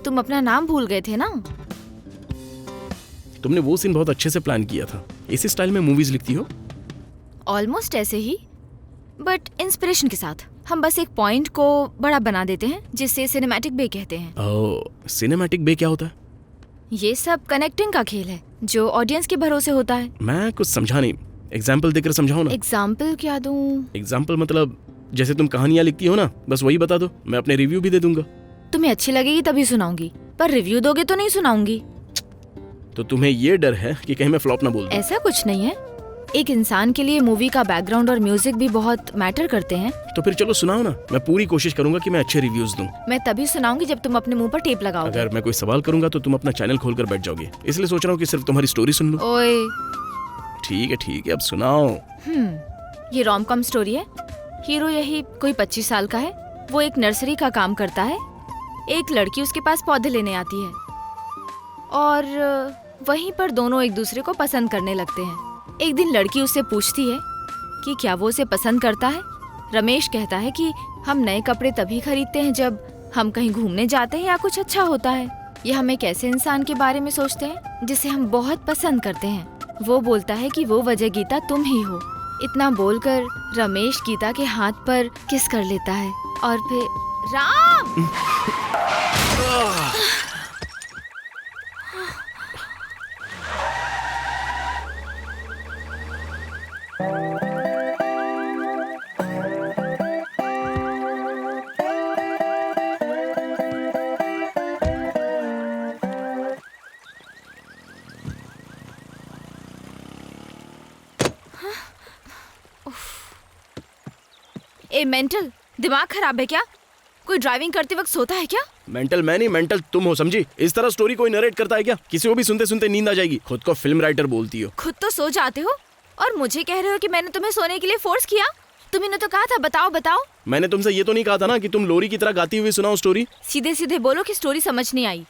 तुम अपना नाम भूल गए थे ना?
तुमने वो सीन बहुत अच्छे से प्लान किया था। इसी स्टाइल में मूवीज लिखती हो?
ऑलमोस्ट ऐसे ही, बट इंस्पिरेशन के साथ। हम बस एक पॉइंट को बड़ा बना देते हैं जिससे सिनेमैटिक बे कहते हैं।
ओह, सिनेमैटिक बे क्या होता है?
ये सब कनेक्टिंग का खेल है जो ऑडियंस के भरोसे होता है।
मैं कुछ समझा नहीं, एग्जाम्पल देकर समझाओ ना।
एग्जाम्पल क्या दूं?
एग्जाम्पल मतलब जैसे तुम कहानियां लिखती हो ना, बस वही बता दो, मैं अपने रिव्यू भी दे दूंगा।
तुम्हें अच्छी लगेगी तभी सुनाऊंगी, पर रिव्यू दोगे तो नहीं सुनाऊंगी।
तो तुम्हें ये डर है कि कहीं मैं फ्लॉप ना बोल दूं?
ऐसा कुछ नहीं है। एक इंसान के लिए मूवी का बैकग्राउंड और म्यूजिक भी बहुत मैटर करते हैं।
तो फिर चलो सुनाओ ना, मैं पूरी कोशिश करूंगा कि मैं अच्छे रिव्यूज दूं।
मैं तभी सुनाऊंगी जब तुम अपने मुंह पर टेप लगाओगे।
अगर मैं कोई सवाल करूंगा तो तुम अपना चैनल खोलकर बैठ जाओगे, इसलिए सोच रहा हूँ कि सिर्फ तुम्हारी स्टोरी सुन लूं।
ओए।
ठीक है, अब सुनाओ।
ये रोम कॉम स्टोरी है। हीरो यही कोई 25 साल का है। वो एक नर्सरी का काम करता है। एक लड़की उसके पास पौधे लेने आती है और वहीं पर दोनों एक दूसरे को पसंद करने लगते हैं। एक दिन लड़की उससे पूछती है कि क्या वो उसे पसंद करता है। रमेश कहता है कि हम नए कपड़े तभी खरीदते हैं जब हम कहीं घूमने जाते हैं या कुछ अच्छा होता है। या हम एक ऐसे इंसान के बारे में सोचते हैं जिसे हम बहुत पसंद करते हैं। वो बोलता है कि वो वजह गीता तुम ही हो। इतना बोलकर रमेश गीता के हाथ पर किस कर लेता है और फिर राम। ए मेंटल, दिमाग खराब है क्या? कोई ड्राइविंग करते वक्त सोता है क्या?
मेंटल मैं नहीं, मेंटल तुम हो, समझी? इस तरह स्टोरी कोई नरेट करता है क्या? किसी को भी सुनते सुनते नींद आ जाएगी। खुद को फिल्म राइटर बोलती हो।
खुद तो सो जाते हो और मुझे कह रहे हो कि मैंने तुम्हें सोने के लिए फोर्स किया। तुमने तो कहा था बताओ बताओ।
मैंने तुमसे ये तो नहीं कहा था ना कि तुम लोरी की तरह गाती हुई सुनाओ स्टोरी।
सीधे सीधे बोलो कि स्टोरी समझ नहीं आई।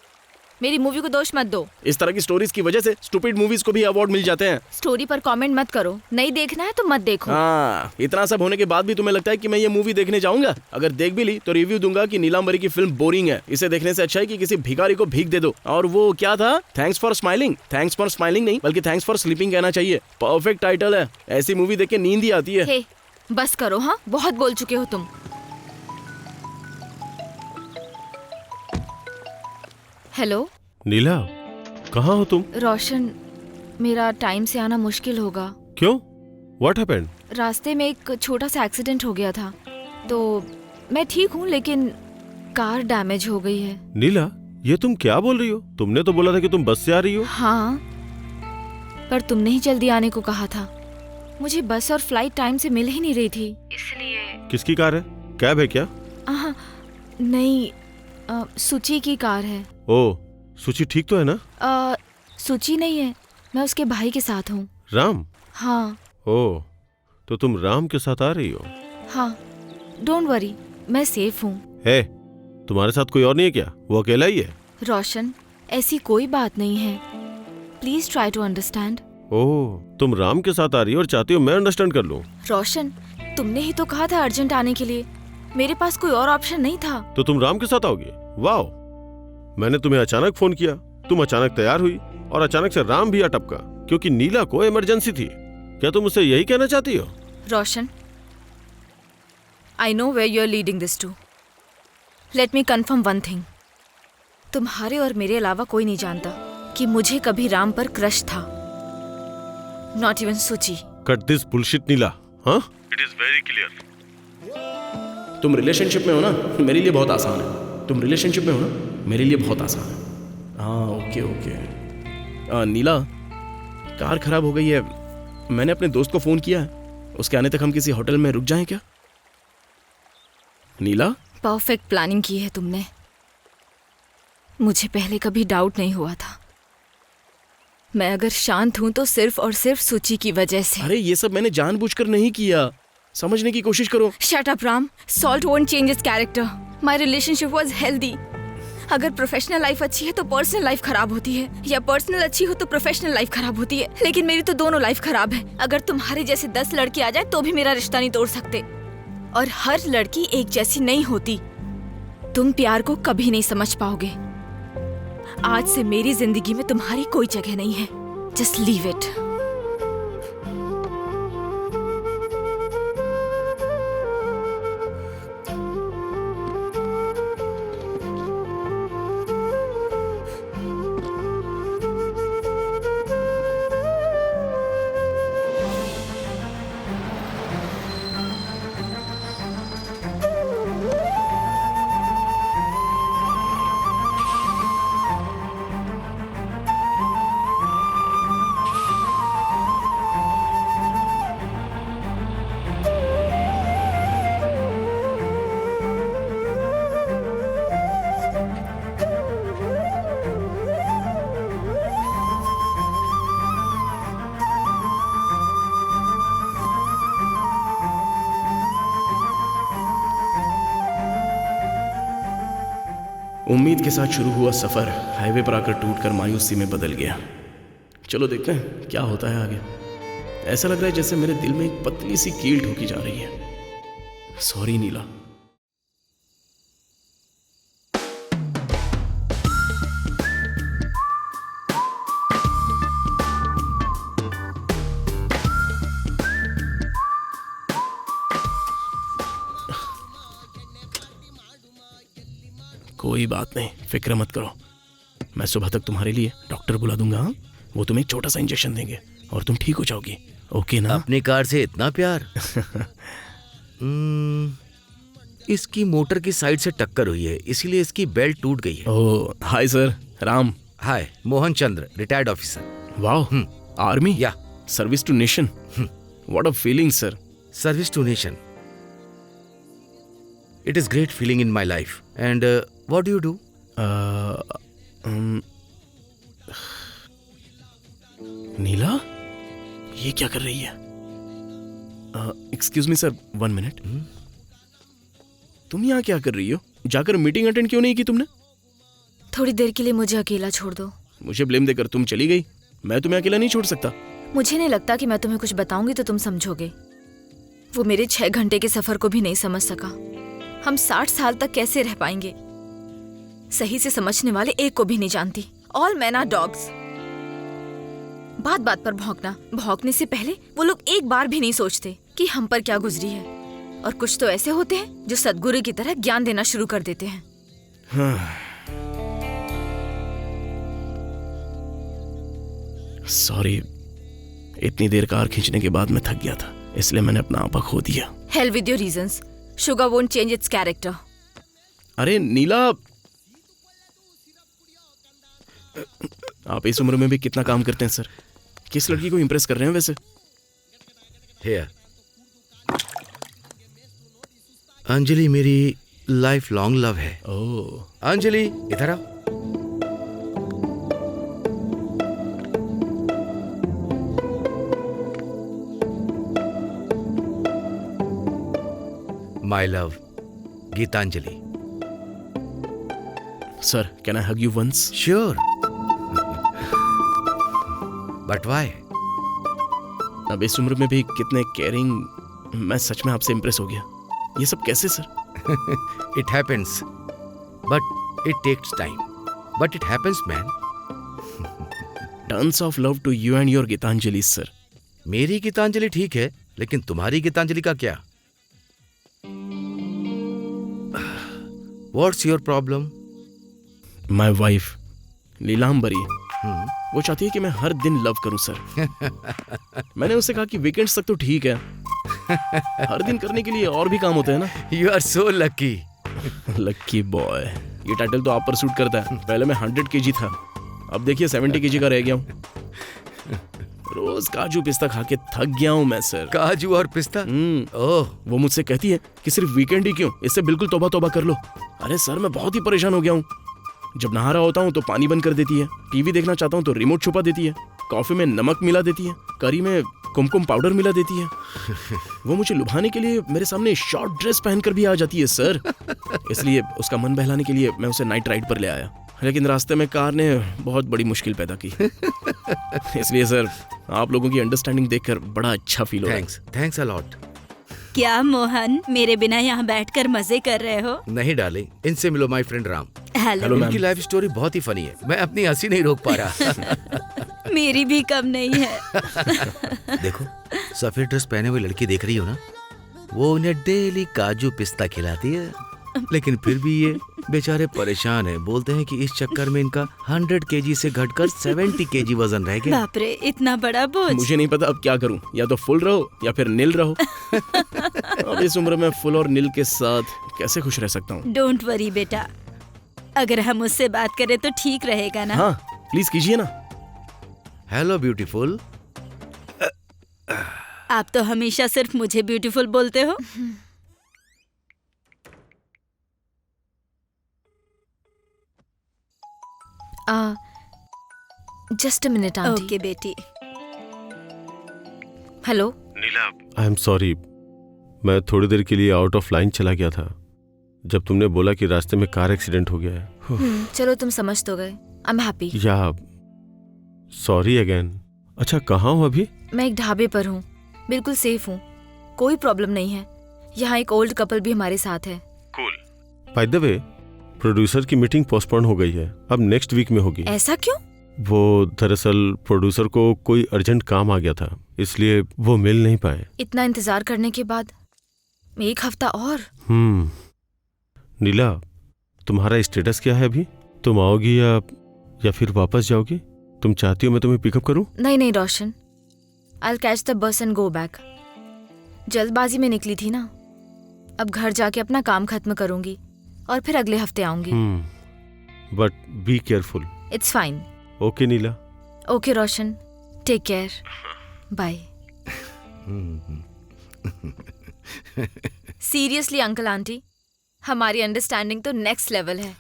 मेरी मूवी को दोष मत दो।
इस तरह की स्टोरीज की वजह से स्टूपिड मूवीज को भी अवार्ड मिल जाते हैं।
स्टोरी पर कमेंट मत करो। नहीं देखना है तो मत देखो।
हाँ, इतना सब होने के बाद भी तुम्हें लगता है कि मैं ये मूवी देखने जाऊंगा? अगर देख भी ली तो रिव्यू दूंगा कि नीलांबरी की फिल्म बोरिंग है। इसे देखने से अच्छा है कि किसी भिखारी को भीख दे दो। और वो क्या था? Thanks for smiling. Thanks for smiling नहीं बल्कि थैंक्स फॉर स्लीपिंग कहना चाहिए। परफेक्ट टाइटल है। ऐसी मूवी देख के नींद ही आती है।
हे, बस करो। हाँ, बहुत बोल चुके हो तुम। हेलो
नीला, कहाँ हो तुम?
रोशन, मेरा टाइम से आना मुश्किल होगा।
क्यों? What happened?
रास्ते में एक छोटा सा एक्सीडेंट हो गया था। तो मैं ठीक हूँ लेकिन कार डैमेज हो गई है।
नीला, ये तुम क्या बोल रही हो? तुमने तो बोला था कि तुम बस से आ रही हो।
हाँ, पर तुमने ही जल्दी आने को कहा था। मुझे बस और फ्लाइट टाइम से मिल ही नहीं रही थी, इसलिए।
किसकी कार है? कैब है क्या?
नहीं, सुची की कार है।
ओ, सुची ठीक तो है ना?
सुची नहीं है, मैं उसके भाई के साथ हूँ।
राम?
हाँ।
ओ, तो तुम राम के साथ आ रही हो?
हाँ, डोंट वरी, मैं सेफ हूँ।
है, तुम्हारे साथ कोई और नहीं है क्या? वो अकेला ही है?
रोशन, ऐसी कोई बात नहीं है। Please try to understand.
Oh, तुम राम के साथ आ रही हो और चाहती हो मैं अंडरस्टैंड कर लूं?
रोशन, तुमने ही तो कहा था अर्जेंट आने के लिए। मेरे पास कोई और ऑप्शन नहीं था।
तो तुम राम के साथ आओगी? वाह, मैंने तुम्हें अचानक फोन किया, तुम अचानक तैयार हुई और अचानक से राम भी आ टपका क्योंकि नीला को इमरजेंसी थी। क्या तुम मुझसे यही कहना चाहती हो?
Roshan, I know where you are leading this to. Let me confirm one thing. तुम्हारे और मेरे अलावा कोई नहीं जानता कि मुझे कभी राम पर क्रश था। नॉट इवन सुची।
कट दिस बुलशिट नीला। हाँ, इट इज वेरी क्लियर।
तुम रिलेशनशिप में हो ना, मेरे लिए बहुत आसान है। तुम रिलेशनशिप में हो ना, मेरे लिए बहुत आसान है। हाँ, ओके ओके। नीला, कार खराब हो गई है। मैंने अपने दोस्त को फोन किया है। उसके आने तक हम किसी होटल में रुक जाएं क्या? नीला,
परफेक्ट प्लानिंग की है तुमने। मुझे पहले कभी डाउट नहीं हुआ था। मैं अगर शांत हूं तो सिर्फ और सिर्फ सुची की वजह से।
अरे ये सब मैंने जानबूझकर नहीं किया। समझने की कोशिश करो।
Shut up Ram, salt won't change his character. My relationship was healthy. अगर प्रोफेशनल लाइफ अच्छी है तो पर्सनल लाइफ खराब होती है, या पर्सनल अच्छी हो तो प्रोफेशनल लाइफ खराब होती है। लेकिन मेरी तो दोनों लाइफ खराब है। अगर तुम्हारे जैसे 10 लड़के आ जाए तो भी मेरा रिश्ता नहीं तोड़ सकते। और हर लड़की एक जैसी नहीं होती। तुम प्यार को कभी नहीं समझ पाओगे। आज से मेरी जिंदगी में तुम्हारी कोई जगह नहीं है। Just leave it.
उम्मीद के साथ शुरू हुआ सफर हाईवे पर आकर टूटकर मायूसी में बदल गया। चलो देखते हैं क्या होता है आगे। ऐसा लग रहा है जैसे मेरे दिल में एक पतली सी कील ठोकी जा रही है। सॉरी नीला। कोई बात नहीं, फिक्र मत करो। मैं सुबह तक तुम्हारे लिए डॉक्टर बुला दूंगा। हाँ? वो तुम्हें एक छोटा सा इंजेक्शन देंगे और तुम ठीक हो जाओगी। ओके ना?
अपनी कार से इतना प्यार। इसकी मोटर की साइड से टक्कर हुई है, इसीलिए इसकी बेल्ट टूट गई है।
Oh, hi sir. Ram.
Hi, Mohan Chandra, retired officer.
वाह, आर्मी?
या
service to nation. What a feeling sir.
Service to nation. It is great feeling in my life. And what do you do?
नीला, ये क्या कर रही है? Excuse me sir, 1 minute. तुम यहाँ क्या कर रही हो? जाकर मीटिंग अटेंड क्यों नहीं की तुमने?
थोड़ी देर के लिए मुझे अकेला छोड़ दो.
मुझे ब्लेम देकर तुम चली गई. मैं तुम्हें अकेला नहीं छोड़ सकता.
मुझे नहीं लगता कि मैं तुम्हें कुछ बताऊंगी तो तुम समझोगे. वो मेरे 6 घंटे के सफर को भी नहीं समझ सका. हम 60 साल तक कैसे रह पाएंगे? सही से समझने वाले एक को भी नहीं जानती. All man are dogs. बात बात पर भौंकना. भौंकने से पहले वो लोग एक बार भी नहीं सोचते कि हम पर क्या गुजरी है. और कुछ तो ऐसे होते हैं जो सद्गुरु की तरह ज्ञान देना शुरू कर देते हैं.
सॉरी, इतनी देर कार खींचने के बाद मैं थक गया था, इसलिए मैंने अपना आपा खो दिया.
Hell with your reasons. Sugar won't change its character.
अरे नीला, आप इस उम्र में भी कितना काम करते हैं सर. किस लड़की को इम्प्रेस कर रहे हैं वैसे?
Here. अंजलि मेरी लाइफ लॉन्ग लव है.
ओह,
अंजलि इधर आओ. My love, Gitanjali.
Sir, can I hug you once?
Sure. But why?
अब इस उम्र में भी कितने केयरिंग. मैं सच में आपसे इम्प्रेस हो गया. ये सब कैसे sir?
It happens, but it takes time. But it happens, man.
Tons of love to you and your Gitanjali sir.
मेरी गीतांजलि ठीक है, लेकिन तुम्हारी गीतांजलि का क्या? What's your problem?
My wife, Neelambari. वो चाहती है कि मैं हर दिन लव करूं सर. मैंने उससे कहा कि वीकेंड्स तक तो ठीक है, हर दिन करने के लिए और भी काम होते हैं ना.
You are so lucky.
Lucky boy, ये टाइटल तो आप पर सूट करता है. पहले मैं 100 kg था, अब देखिए 70 kg का रह गया हूँ. रोज काजू पिस्ता खा के थक गया हूँ मैं सर.
काजू और पिस्ता? ओह.
वो मुझसे कहती है कि सिर्फ वीकेंड ही क्यों, इससे बिल्कुल तौबा तौबा कर लो. अरे सर, मैं बहुत ही परेशान हो गया हूँ. जब नहा रहा होता हूँ तो पानी बंद कर देती है, टीवी देखना चाहता हूँ तो रिमोट छुपा देती है, कॉफी में नमक मिला देती है, करी में कुमकुम पाउडर मिला देती है. वो मुझे लुभाने के लिए मेरे सामने शॉर्ट ड्रेस पहनकर भी आ जाती है सर. इसलिए उसका मन बहलाने के लिए मैं उसे नाइट राइड पर ले आया, लेकिन रास्ते में कार ने बहुत बड़ी मुश्किल पैदा की. इसलिए सर, आप लोगों की अंडरस्टैंडिंग देखकर बड़ा अच्छा फील हो रहा है.
Thanks a lot.
क्या मोहन, मेरे बिना यहाँ बैठकर मजे कर रहे हो?
नहीं डार्लिंग, इनसे मिलो. My friend Ram.
हेलो.
इनकी लाइफ स्टोरी बहुत ही फनी है. मैं अपनी हंसी नहीं रोक पा रहा.
मेरी भी कम नहीं है.
देखो, सफेद ड्रेस पहने हुई लड़की देख रही हो ना, वो उन्हें डेली काजू पिस्ता खिलाती है, लेकिन फिर भी ये बेचारे परेशान है. बोलते हैं कि इस चक्कर में इनका 100 kg से घटकर 70 kg वजन रह गया.
बाप रे, इतना बड़ा बोझ.
मुझे नहीं पता अब क्या करूं, या तो फुल रहो या फिर नील रहो. अब इस उम्र में फुल और नील के साथ कैसे खुश रह सकता हूँ?
डोंट वरी बेटा, अगर हम उससे बात करें तो ठीक रहेगा ना?
हाँ, प्लीज कीजिए ना.
Hello beautiful.
आप तो हमेशा सिर्फ मुझे ब्यूटीफुल बोलते हो.
Just a minute aunty.
Okay बेटी.
Hello.
Neela, I am sorry. मैं थोड़ी देर के लिए आउट ऑफ लाइन चला गया था जब तुमने बोला कि रास्ते में कार एक्सीडेंट हो गया है.
चलो, तुम समझ तो गए. I am happy.
या सॉरी अगेन. अच्छा, कहाँ हो अभी?
मैं एक ढाबे पर हूँ, बिल्कुल सेफ हूँ, कोई प्रॉब्लम नहीं है. यहाँ एक ओल्ड कपल भी हमारे साथ है.
Cool. By the way, producer की मीटिंग पोस्टपोन हो गई है, अब नेक्स्ट वीक में होगी.
ऐसा क्यों?
वो दरअसल प्रोड्यूसर को कोई अर्जेंट काम आ गया था, इसलिए वो मिल नहीं पाए.
इतना इंतजार करने के बाद 1 हफ्ता और?
नीला, तुम्हारा स्टेटस क्या है अभी? तुम आओगी या फिर वापस जाओगी? तुम चाहती हो मैं तुम्हें पिकअप करूं?
नहीं Roshan, I will catch the bus and go back. जल्दबाजी में निकली थी ना, अब घर जाके अपना काम खत्म करूंगी और फिर अगले हफ्ते आऊंगी.
But be careful.
It's fine.
Okay Neela.
Okay Roshan, take care. Bye. Seriously uncle aunty, हमारी अंडरस्टैंडिंग तो नेक्स्ट लेवल है।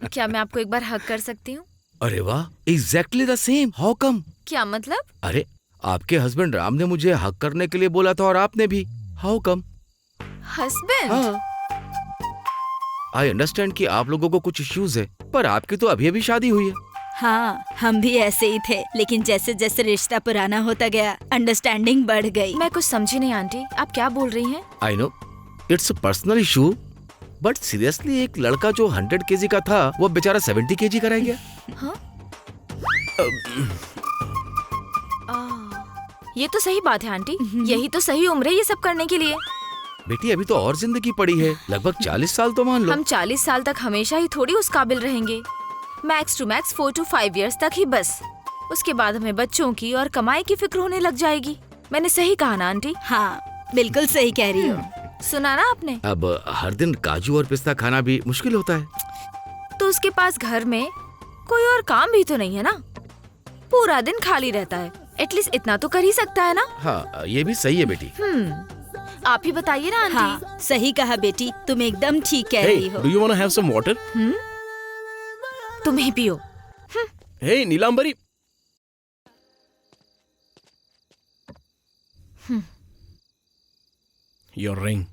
क्या मैं आपको एक बार हग कर सकती हूँ?
अरे वाह, exactly the same. How come?
क्या मतलब?
अरे आपके हस्बैंड राम ने मुझे हक करने के लिए बोला था और आपने भी। How come?
हस्बैंड?
हाँ। आई अंडरस्टैंड कि आप लोगों को कुछ इश्यूज है, पर आपकी तो अभी अभी शादी हुई है।
हाँ, हम भी ऐसे ही थे, लेकिन जैसे जैसे रिश्ता पुराना होता गया अंडरस्टैंडिंग बढ़ गई।
मैं कुछ समझी नहीं आंटी, आप क्या बोल रही हैं?
I know it's a personal issue, but seriously एक लड़का जो 100 kg का था वो बेचारा 70 kg का रह गया।
हाँ? ये तो सही बात है आंटी, यही तो सही उम्र है ये सब करने के लिए।
बेटी अभी तो और जिंदगी पड़ी है, लगभग 40 साल तो मान लो।
हम 40 साल तक हमेशा ही थोड़ी उस काबिल रहेंगे। Max to max 4 to 5 years तक ही बस। उसके बाद हमें बच्चों की और कमाई की फिक्र होने लग जाएगी। मैंने सही कहा ना आंटी?
हाँ, बिल्कुल सही कह रही हो।
सुना ना आपने?
अब हर दिन काजू और पिस्ता खाना भी मुश्किल होता है।
तो उसके पास घर में कोई और काम भी तो नहीं है ना, पूरा दिन खाली रहता है। एटलीस्ट इतना तो कर ही सकता है ना?
हाँ, ये भी सही है बेटी।
आप ही बताइए ना आंटी।
हाँ, सही कहा बेटी, तुम एकदम ठीक कह रही
Hey,
हो।
do you want to have some water?
तुम ही पियो।
Hey, नीलांबरी। Your ring.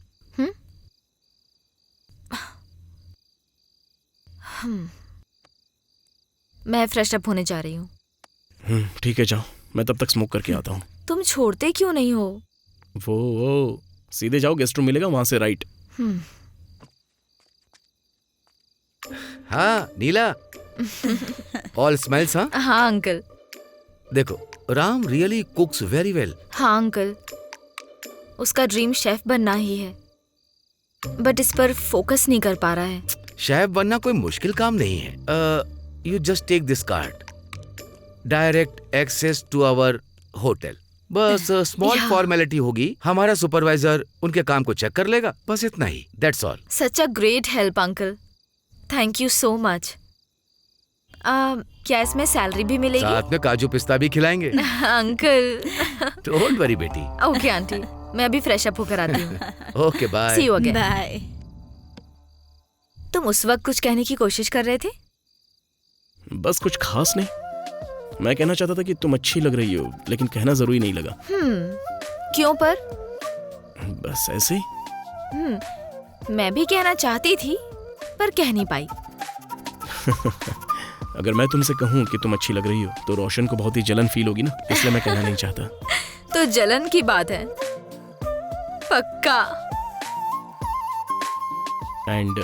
मैं फ्रेश अप होने जा रही हूँ।
ठीक है, जाओ, मैं तब तक स्मोक करके आता हूँ।
तुम छोड़ते क्यों नहीं हो?
वो सीधे जाओ, गेस्ट रूम मिलेगा वहां से राइट।
हाँ नीला, ऑल स्माइल्स। हाँ
हाँ अंकल।
देखो, राम रियली कुक्स वेरी वेल।
हाँ अंकल, उसका ड्रीम शेफ बनना ही है, बट इस पर फोकस नहीं कर पा रहा है।
शेफ बनना कोई मुश्किल काम नहीं है। You just take this card, direct access to our hotel. बस स्मॉल
Yeah.
फॉर्मेलिटी होगी, हमारा सुपरवाइजर उनके काम को चेक कर लेगा, बस इतना ही। That's all.
Such a great help uncle, thank you so much. क्या इसमें सैलरी भी मिलेगी?
साथ में काजू पिस्ता भी खिलाएंगे।
अंकल।
डोंट वरी बेटी।
ओके आंटी, मैं अभी फ्रेश अप होकर आती हूँ।
Okay bye.
See you again.
Bye.
तुम उस वक्त कुछ कहने की कोशिश कर रहे थे?
बस कुछ खास नहीं, मैं कहना चाहता था कि तुम अच्छी लग रही हो, लेकिन कहना जरूरी नहीं लगा।
क्यों पर?
बस ऐसे ही।
मैं भी कहना चाहती थी पर कह नहीं पाई।
अगर मैं तुमसे कहूँ कि तुम अच्छी लग रही हो तो रोशन को बहुत ही जलन फील होगी ना, इसलिए मैं कहना नहीं चाहता।
तो जलन की बात है पक्का।
एंड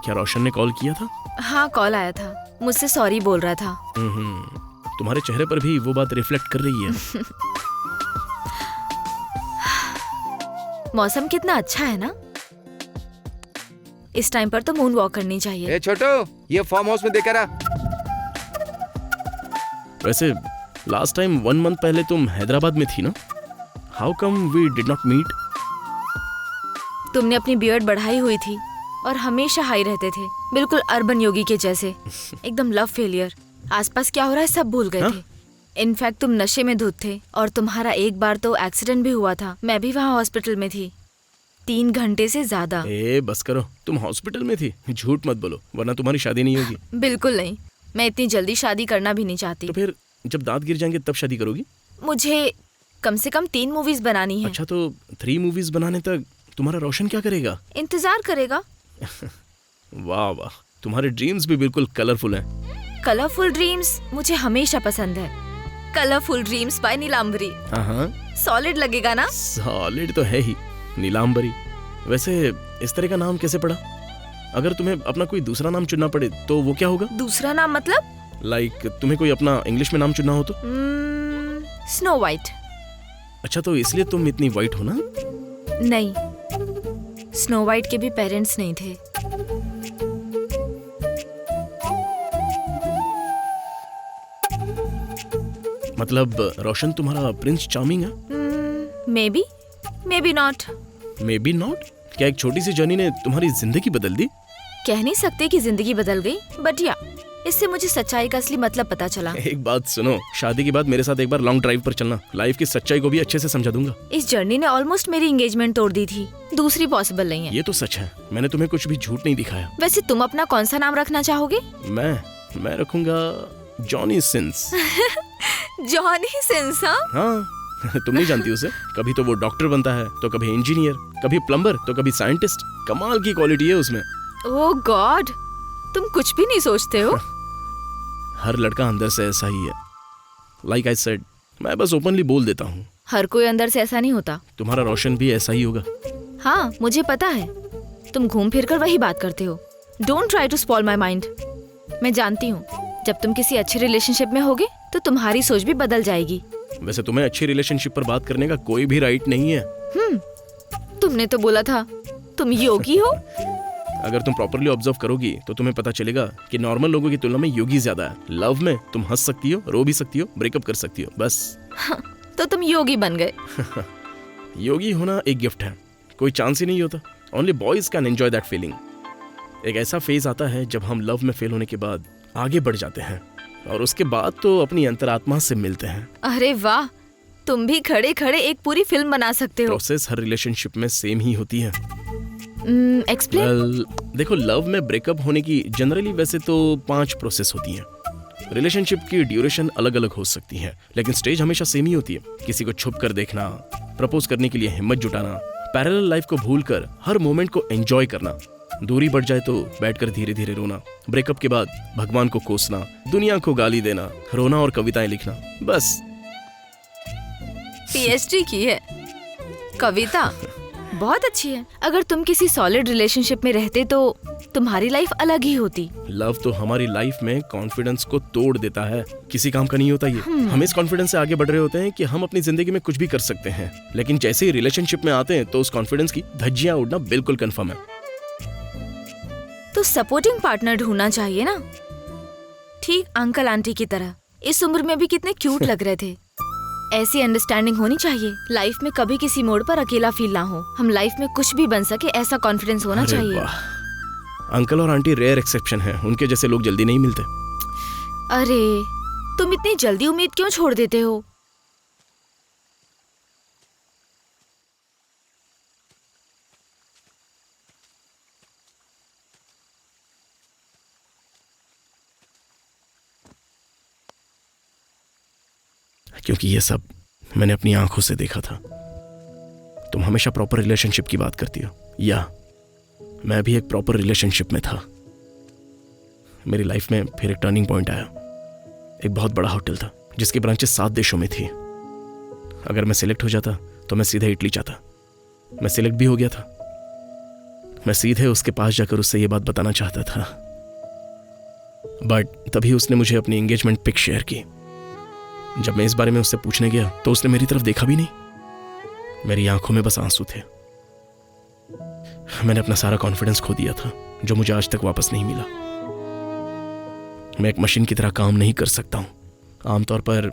क्या रोशन ने कॉल किया था?
हाँ कॉल आया था, मुझसे सॉरी बोल रहा था।
तुम्हारे चेहरे पर भी वो बात रिफ्लेक्ट कर रही है।
मौसम कितना अच्छा है ना, इस टाइम पर तो मून वॉक करनी चाहिए।
ए छोटू, ये फार्म हाउस में देकर आ।
वैसे लास्ट टाइम 1 month पहले तुम हैदराबाद में थी ना? How come we did not meet?
तुमने अपनी बियर्ड बढ़ाई हुई थी और हमेशा हाई रहते थे, बिल्कुल अर्बन योगी के जैसे, एकदम लव फेलियर। आसपास क्या हो रहा है सब भूल गए थे। इनफैक्ट तुम नशे में धुत थे और तुम्हारा एक बार तो एक्सीडेंट भी हुआ था। मैं भी वहाँ हॉस्पिटल में थी 3 घंटे से ज्यादा।
ए बस करो, तुम हॉस्पिटल में थी? झूठ मत बोलो, वरना तुम्हारी शादी नहीं होगी।
बिल्कुल नहीं, मैं इतनी जल्दी शादी करना भी नहीं चाहती।
तो फिर जब दांत गिर जाएंगे तब शादी करोगी?
मुझे कम से कम 3 मूवीज बनानी है।
अच्छा, तो 3 movies बनाने तक तुम्हारा रोशन क्या करेगा?
इंतजार करेगा।
वाह वाह, तुम्हारे ड्रीम्स भी बिल्कुल कलरफुल हैं।
कलरफुल ड्रीम्स मुझे हमेशा पसंद है। Colourful dreams by Neelambari.
हाँ,
सॉलिड लगेगा ना?
सॉलिड तो है ही, नीलांबरी। वैसे इस तरह का नाम कैसे पड़ा? अगर तुम्हें अपना कोई दूसरा नाम चुनना पड़े तो वो क्या होगा?
दूसरा नाम मतलब?
लाइक तुम्हें कोई अपना इंग्लिश में नाम चुनना हो तो?
Snow white.
अच्छा, तो इसलिए तुम इतनी वाइट हो ना?
नहीं, स्नो वाइट के भी पेरेंट्स नहीं थे।
मतलब रोशन तुम्हारा प्रिंस चार्मिंग है?
May be not.
May be not? क्या एक छोटी सी जर्नी ने तुम्हारी जिंदगी बदल दी?
कह नहीं सकते कि जिंदगी बदल गई, बट या इससे मुझे सच्चाई का असली मतलब पता चला।
एक बात सुनो, शादी के बाद मेरे साथ एक बार लॉन्ग ड्राइव पर चलना, लाइफ की सच्चाई को भी अच्छे से समझा दूंगा।
इस जर्नी ने ऑलमोस्ट मेरी एंगेजमेंट तोड़ दी थी, दूसरी पॉसिबल नहीं है।
ये तो सच है, मैंने तुम्हें कुछ भी झूठ नहीं दिखाया।
वैसे तुम अपना कौन सा नाम रखना चाहोगे?
मैं रखूंगा जॉनी सिंस।
Johnny Sins?
हाँ तुम नहीं जानती उसे। कभी तो वो डॉक्टर बनता है, तो कभी इंजीनियर, कभी प्लम्बर, तो कभी साइंटिस्ट। कमाल की क्वालिटी है उसमें।
ओह गॉड, तुम कुछ भी नहीं सोचते हो।
हर लड़का अंदर से ऐसा ही है। लाइक आई सेड, मैं बस ओपनली बोल देता हूँ।
हर कोई अंदर से ऐसा नहीं होता।
तुम्हारा रोशन भी ऐसा ही होगा।
हाँ मुझे पता है, तुम घूम फिर कर वही बात करते हो। Don't try to spoil my mind. मैं जानती हूँ जब तुम किसी अच्छे रिलेशनशिप में होगे तो तुम्हारी सोच भी बदल जाएगी।
वैसे तुम्हें अच्छी रिलेशनशिप पर बात करने का कोई भी राइट नहीं है।
तुमने तो बोला था तुम योगी हो।
अगर तुम प्रॉपरली ऑब्जर्व करोगी तो तुम्हें पता चलेगा कि नॉर्मल लोगों की तुलना में योगी ज्यादा है। लव में तुम हंस सकती हो, रो भी सकती हो, ब्रेकअप कर सकती हो, बस।
तो तुम योगी बन गए।
योगी होना एक गिफ्ट है, कोई चांस ही नहीं होता। Only boys can enjoy that feeling. एक ऐसा फेज आता है जब हम लव में फेल होने के बाद आगे बढ़ जाते हैं और उसके बाद तो अपनी अंतरात्मा से मिलते हैं।
अरे वाह, तुम भी खड़े खड़े एक पूरी फिल्म बना सकते हो।
प्रोसेस हर रिलेशनशिप में सेम ही होती है।
एक्सप्लेन।
Well, देखो, लव में ब्रेकअप होने की जनरली वैसे तो 5 प्रोसेस होती हैं। रिलेशनशिप की ड्यूरेशन अलग अलग हो सकती है, लेकिन स्टेज हमेशा सेम ही होती है। किसी को छुप कर देखना, प्रपोज करने के लिए हिम्मत जुटाना, पैरेलल लाइफ को भूलकर हर मोमेंट को एंजॉय करना, दूरी बढ़ जाए तो बैठकर धीरे धीरे रोना, ब्रेकअप के बाद भगवान को कोसना, दुनिया को गाली देना, रोना और कविताएं लिखना, बस।
पीएचडी की है कविता, बहुत अच्छी है। अगर तुम किसी सॉलिड रिलेशनशिप में रहते तो तुम्हारी लाइफ अलग ही होती।
लव तो हमारी लाइफ में कॉन्फिडेंस को तोड़ देता है, किसी काम का नहीं होता ये। हम इस कॉन्फिडेंस से आगे बढ़ रहे होते हैं कि हम अपनी जिंदगी में कुछ भी कर सकते हैं, लेकिन जैसे ही रिलेशनशिप में आते हैं तो उस कॉन्फिडेंस की धज्जियां उड़ना बिल्कुल कंफर्म है।
तो सपोर्टिंग पार्टनर ढूंढना चाहिए ना, ठीक अंकल आंटी की तरह। इस उम्र में भी कितने क्यूट लग रहे थे। ऐसी अंडरस्टैंडिंग होनी चाहिए, लाइफ में कभी किसी मोड़ पर अकेला फील ना हो। हम लाइफ में कुछ भी बन सके ऐसा कॉन्फिडेंस होना
अरे
चाहिए।
वाह, अंकल और आंटी रेयर एक्सेप्शन है, उनके जैसे लोग जल्दी नहीं मिलते।
अरे तुम इतनी जल्दी उम्मीद क्यों छोड़ देते हो?
क्योंकि ये सब मैंने अपनी आंखों से देखा था। तुम हमेशा प्रॉपर रिलेशनशिप की बात करती हो, या मैं भी एक प्रॉपर रिलेशनशिप में था। मेरी लाइफ में फिर एक टर्निंग पॉइंट आया। एक बहुत बड़ा होटल था जिसकी ब्रांचेस 7 देशों में थी। अगर मैं सिलेक्ट हो जाता तो मैं सीधे इटली जाता। मैं सिलेक्ट भी हो गया था। मैं सीधे उसके पास जाकर उससे ये बात बताना चाहता था, बट तभी उसने मुझे अपनी एंगेजमेंट पिक शेयर की। जब मैं इस बारे में उससे पूछने गया तो उसने मेरी तरफ देखा भी नहीं। मेरी आंखों में बस आंसू थे। मैंने अपना सारा कॉन्फिडेंस खो दिया था, जो मुझे आज तक वापस नहीं मिला। मैं एक मशीन की तरह काम नहीं कर सकता हूं। आमतौर पर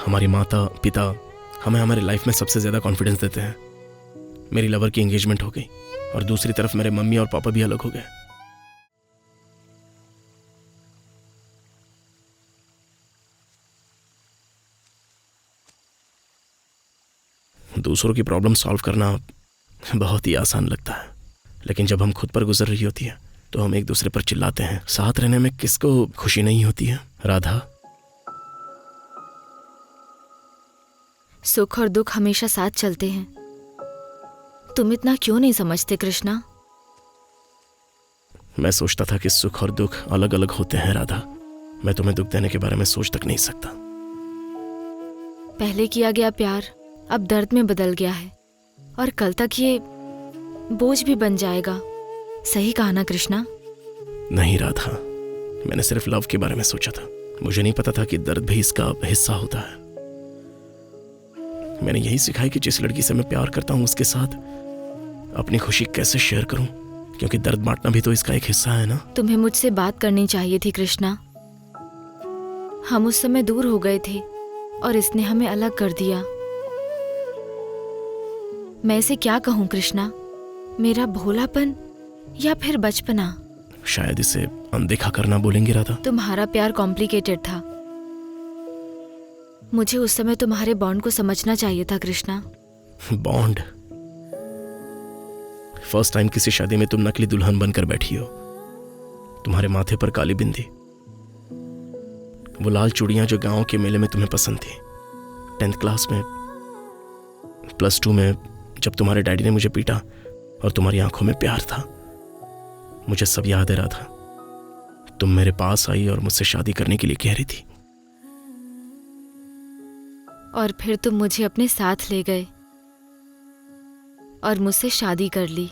हमारी माता पिता हमें हमारी लाइफ में सबसे ज्यादा कॉन्फिडेंस देते हैं। मेरी लवर की एंगेजमेंट हो गई और दूसरी तरफ मेरे मम्मी और पापा भी अलग हो गए। दूसरों की प्रॉब्लम सॉल्व करना बहुत ही आसान लगता है, लेकिन जब हम खुद पर गुजर रही होती है तो हम एक दूसरे पर चिल्लाते हैं। साथ रहने में किसको खुशी नहीं होती है? राधा,
सुख और दुख हमेशा साथ चलते हैं। तुम इतना क्यों नहीं समझते कृष्णा?
मैं सोचता था कि सुख और दुख अलग अलग होते हैं राधा। मैं तुम्हें दुख देने के बारे में सोच तक नहीं सकता।
पहले किया गया प्यार अब दर्द में बदल गया है, और कल तक ये बोझ भी बन जाएगा। सही कहा ना कृष्णा?
नहीं राधा, मैंने सिर्फ लव के बारे में सोचा था। मुझे नहीं पता था कि दर्द भी इसका हिस्सा होता है। मैंने यही सीखा है कि जिस लड़की से मैं प्यार करता हूं उसके साथ अपनी खुशी कैसे शेयर करूं, क्योंकि दर्द बांटना भी तो इसका एक हिस्सा है ना।
तुम्हें मुझसे बात करनी चाहिए थी कृष्णा। हम उस समय दूर हो गए थे और इसने हमें अलग कर दिया। मैं इसे क्या कहूं कृष्णा? मेरा भोलापन या फिर बचपना?
शायद इसे अनदेखा करना बोलेंगे राधा?
तुम्हारा प्यार कॉम्प्लिकेटेड था। मुझे उस समय तुम्हारे बॉन्ड को समझना चाहिए था कृष्णा।
बॉन्ड? फर्स्ट टाइम किसी शादी में तुम नकली दुल्हन बनकर बैठी हो, तुम्हारे माथे पर काली बिंदी, वो लाल चूड़ियां जो गांव के मेले में तुम्हें पसंद थी, 10th क्लास में, +2 में जब तुम्हारे डैडी ने मुझे पीटा और तुम्हारी आंखों में प्यार था। मुझे सब याद है राधा। तुम मेरे पास आई और मुझसे शादी करने के लिए कह रही थी।
और फिर तुम मुझे अपने साथ ले गए और मुझसे शादी कर ली।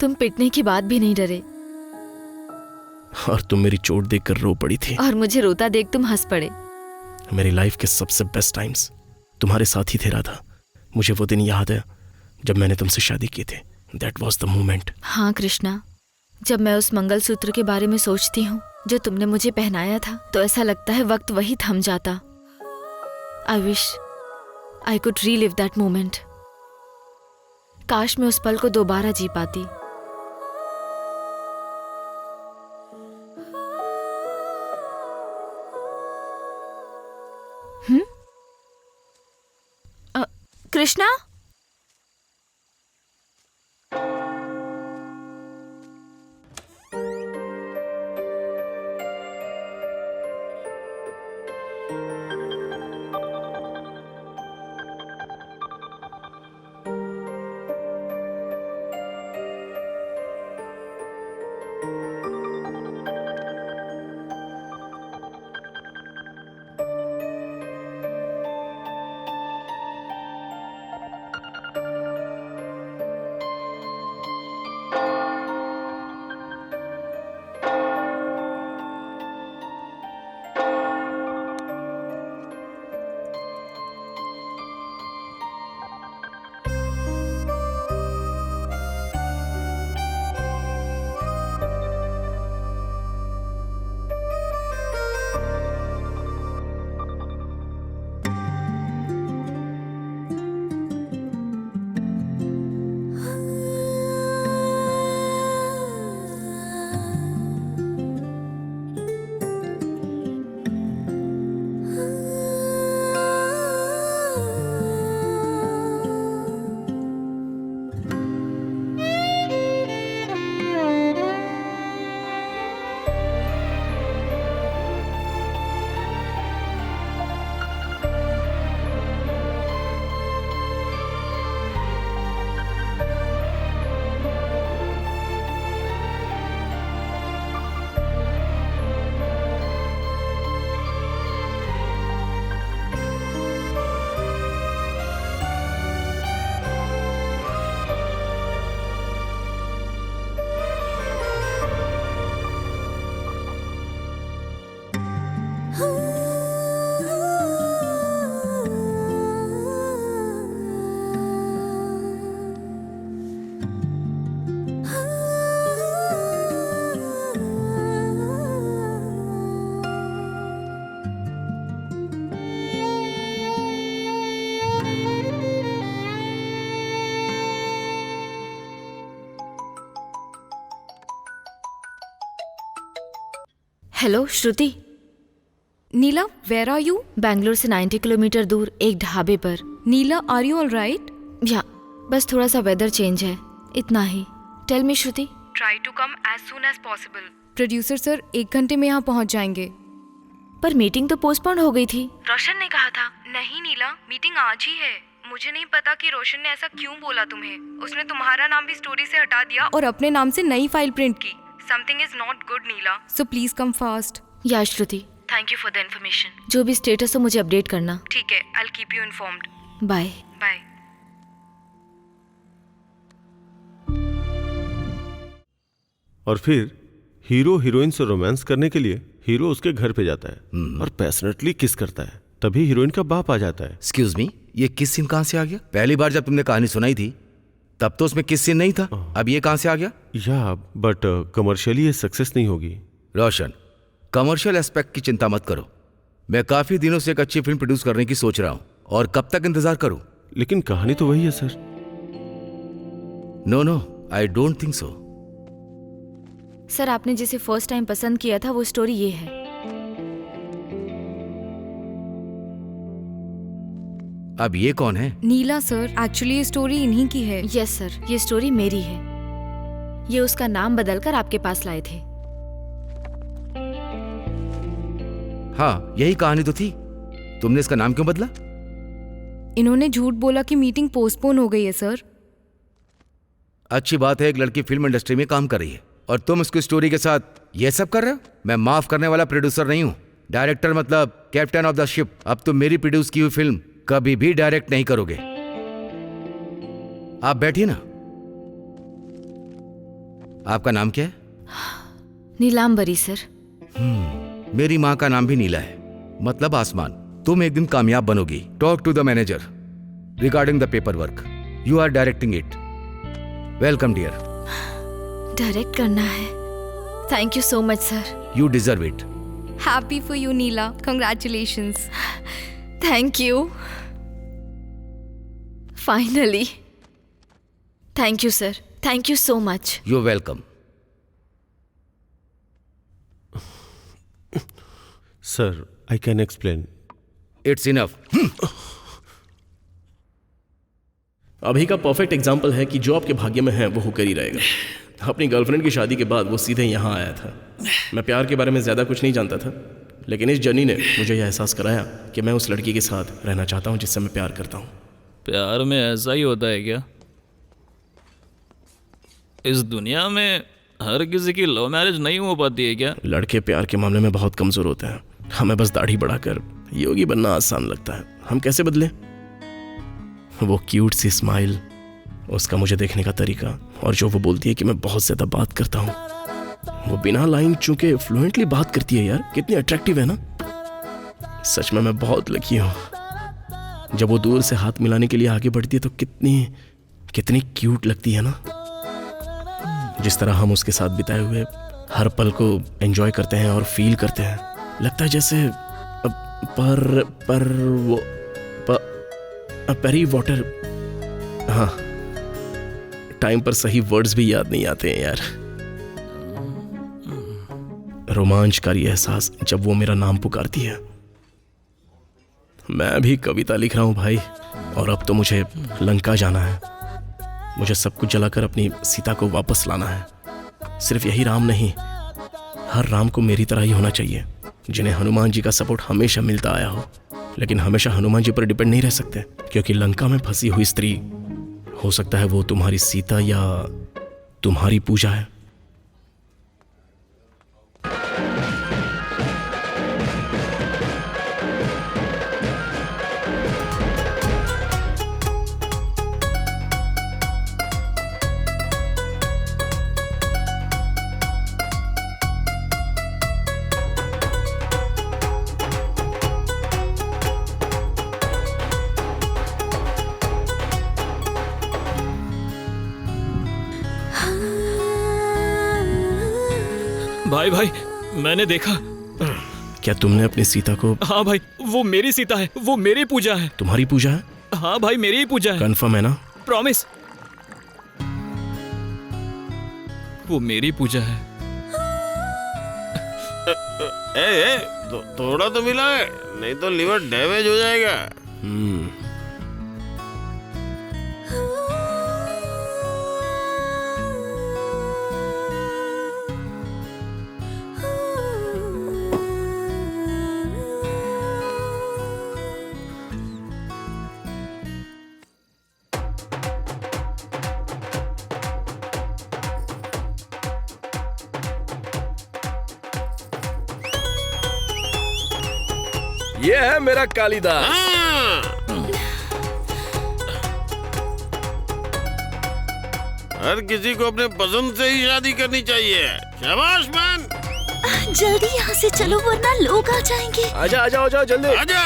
तुम पिटने की बात भी नहीं डरे।
और तुम मेरी चोट देखकर रो पड़ी थी।
और मुझे रोता देख तुम हंस पड़े।
मेरी लाइफ के सबसे बेस्ट टाइम्स तुम्हारे साथ ही थे राधा। मुझे वो दिन याद है जब मैंने तुमसे शादी की थी। That was the moment.
हाँ कृष्णा, जब मैं उस मंगलसूत्र के बारे में सोचती हूँ जो तुमने मुझे पहनाया था, तो ऐसा लगता है वक्त वही थम जाता। I wish I could relive that moment. काश मैं उस पल को दोबारा जी पाती। Krishna, hello Shruti.
Neela, where are you?
Bangalore से 90 किलोमीटर दूर एक ढाबे पर।
Neela, are you all right?
या बस थोड़ा सा वेदर चेंज है, इतना ही। Tell me Shruti.
Try to come as soon as possible. Producer sir 1 घंटे में यहाँ पहुँच जाएंगे।
पर मीटिंग तो पोस्टपोन हो गई थी।
रोशन ने कहा था। नहीं नीला, मीटिंग आज ही है। मुझे नहीं पता कि रोशन ने ऐसा क्यों बोला तुम्हें। उसने तुम्हारा नाम भी स्टोरी से हटा दिया और अपने नाम से नई फाइल प्रिंट की। Something is not good Neela, so please come fast.
Yeah Shruti,
thank you for the information.
जो भी स्टेटस हो मुझे अपडेट करना।
ठीक है, I will keep you informed.
Bye
bye.
और फिर हीरो हीरोइन से रोमांस करने के लिए हीरो उसके घर पे जाता है और पैशनेटली किस करता है। तभी हीरोइन का बाप आ जाता है।
एक्सक्यूज मी, ये किस सीन कहाँ से आ गया? पहली बार जब तुमने कहानी सुनाई थी तब तो उसमें किस सीन नहीं था, अब ये कहाँ से आ गया?
या बट कमर्शियली ये सक्सेस नहीं होगी।
रोशन, कमर्शियल एस्पेक्ट की चिंता मत करो। मैं काफी दिनों से एक अच्छी फिल्म प्रोड्यूस करने की सोच रहा हूँ और कब तक इंतजार करूँ?
लेकिन कहानी तो वही है sir.
No, I don't think so.
Sir आपने जिसे फर्स्ट टाइम पसंद किया था वो स्टोरी ये है।
अब ये कौन है?
नीला सर, एक्चुअली ये स्टोरी इन्हीं की है।
यस सर, ये स्टोरी मेरी है। ये उसका नाम बदलकर आपके पास लाए थे।
हाँ, यही कहानी तो थी। तुमने इसका नाम क्यों बदला?
इन्होंने झूठ बोला कि मीटिंग पोस्टपोन हो गई है सर।
अच्छी बात है, एक लड़की फिल्म इंडस्ट्री में काम कर रही है और तुम उसकी स्टोरी के साथ ये सब कर रहे हो। मैं माफ करने वाला प्रोड्यूसर नहीं हूँ, डायरेक्टर मतलब कैप्टन ऑफ द शिप। अब तुम मेरी प्रोड्यूस की हुई फिल्म कभी भी डायरेक्ट नहीं करोगे। आप बैठिए ना। आपका नाम क्या है?
नीलांबरी सर।
मेरी माँ का नाम भी नीला है, मतलब आसमान। तुम एक दिन कामयाब बनोगी। Talk to the manager regarding the paper work. You are directing it. Welcome dear.
Direct करना है? Thank you so much sir.
You deserve it.
Happy for you Neela, congratulations.
Thank you. Finally. Thank you sir, thank you so much.
You welcome.
Sir, I can explain.
It's enough.
अभी का perfect example है कि जो आपके भाग्य में है वो होकर ही रहेगा। अपनी गर्लफ्रेंड की शादी के बाद वो सीधे यहाँ आया था। मैं प्यार के बारे में ज़्यादा कुछ नहीं जानता था, लेकिन इस जर्नी ने मुझे यह एहसास कराया कि मैं उस लड़की के साथ रहना चाहता हूँ जिससे मैं प्यार करता हूँ।
प्यार में ऐसा ही होता है क्या? इस दुनिया में हर किसी की लव मैरिज नहीं हो पाती है क्या?
लड़के प्यार के मामले में बहुत कमज़ोर होते हैं। हमें बस दाढ़ी बढ़ाकर योगी बनना आसान लगता है। हम कैसे बदले? वो क्यूट सी स्माइल, उसका मुझे देखने का तरीका, और जो वो बोलती है कि मैं बहुत ज़्यादा बात करता हूँ। वो बिना लाइन चूके फ्लुएंटली बात करती है यार, कितनी अट्रैक्टिव है ना। सच में मैं बहुत लकी हूँ। जब वो दूर से हाथ मिलाने के लिए आगे बढ़ती है तो कितनी कितनी क्यूट लगती है ना। जिस तरह हम उसके साथ बिताए हुए हर पल को एंजॉय करते हैं और फील करते हैं, लगता है जैसे पेरी वाटर। हाँ, टाइम पर सही वर्ड्स भी याद नहीं आते हैं यार। रोमांचकारी एहसास जब वो मेरा नाम पुकारती है। मैं भी कविता लिख रहा हूँ भाई, और अब तो मुझे लंका जाना है। मुझे सब कुछ जलाकर अपनी सीता को वापस लाना है। सिर्फ यही राम नहीं, हर राम को मेरी तरह ही होना चाहिए, जिन्हें हनुमान जी का सपोर्ट हमेशा मिलता आया हो। लेकिन हमेशा हनुमान जी पर डिपेंड नहीं रह सकते, क्योंकि लंका में फंसी हुई स्त्री, हो सकता है वो तुम्हारी सीता या तुम्हारी पूजा है।
भाई भाई, मैंने देखा।
क्या तुमने अपनी सीता को?
हाँ भाई, वो मेरी सीता है, वो मेरी पूजा है।
तुम्हारी पूजा है?
हाँ भाई, मेरी ही पूजा है।
कंफर्म है ना?
प्रॉमिस। वो मेरी पूजा है।
थोड़ा तो मिला है, नहीं तो लिवर डैमेज हो जाएगा।
ये है मेरा कालिदास।
हर किसी को अपने पसंद से ही शादी करनी चाहिए। शाबाश मैन।
जल्दी यहाँ से चलो वरना लोग आ जाएंगे।
आजा आजा आजा जल्दी
आजा।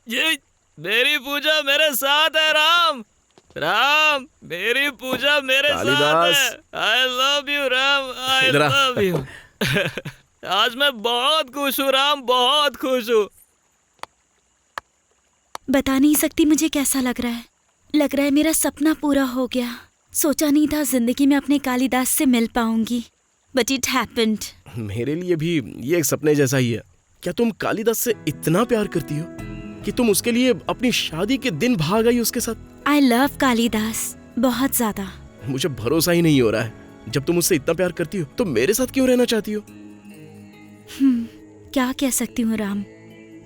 ये मेरी पूजा मेरे साथ है राम। राम, मेरी पूजा मेरे साथ
कालिदास।
है। आई लव यू राम, आई
इधर आ।
Love you. आज मैं बहुत खुश हूँ राम, बहुत खुश हूँ।
बता नहीं सकती मुझे कैसा लग रहा है। लग रहा है मेरा सपना पूरा हो गया। सोचा नहीं था जिंदगी में अपने कालिदास से मिल पाऊंगी, बट इट हैपेंड।
मेरे लिए भी ये एक सपने जैसा ही है। क्या तुम कालिदास से इतना प्यार करती हो कि तुम उसके लिए अपनी शादी के दिन भाग आई उसके साथ?
आई लव कालिदास बहुत ज्यादा।
मुझे भरोसा ही नहीं हो रहा है। जब तुम उससे इतना प्यार करती हो तो मेरे साथ क्यों रहना चाहती हो?
क्या कह सकती हूँ राम।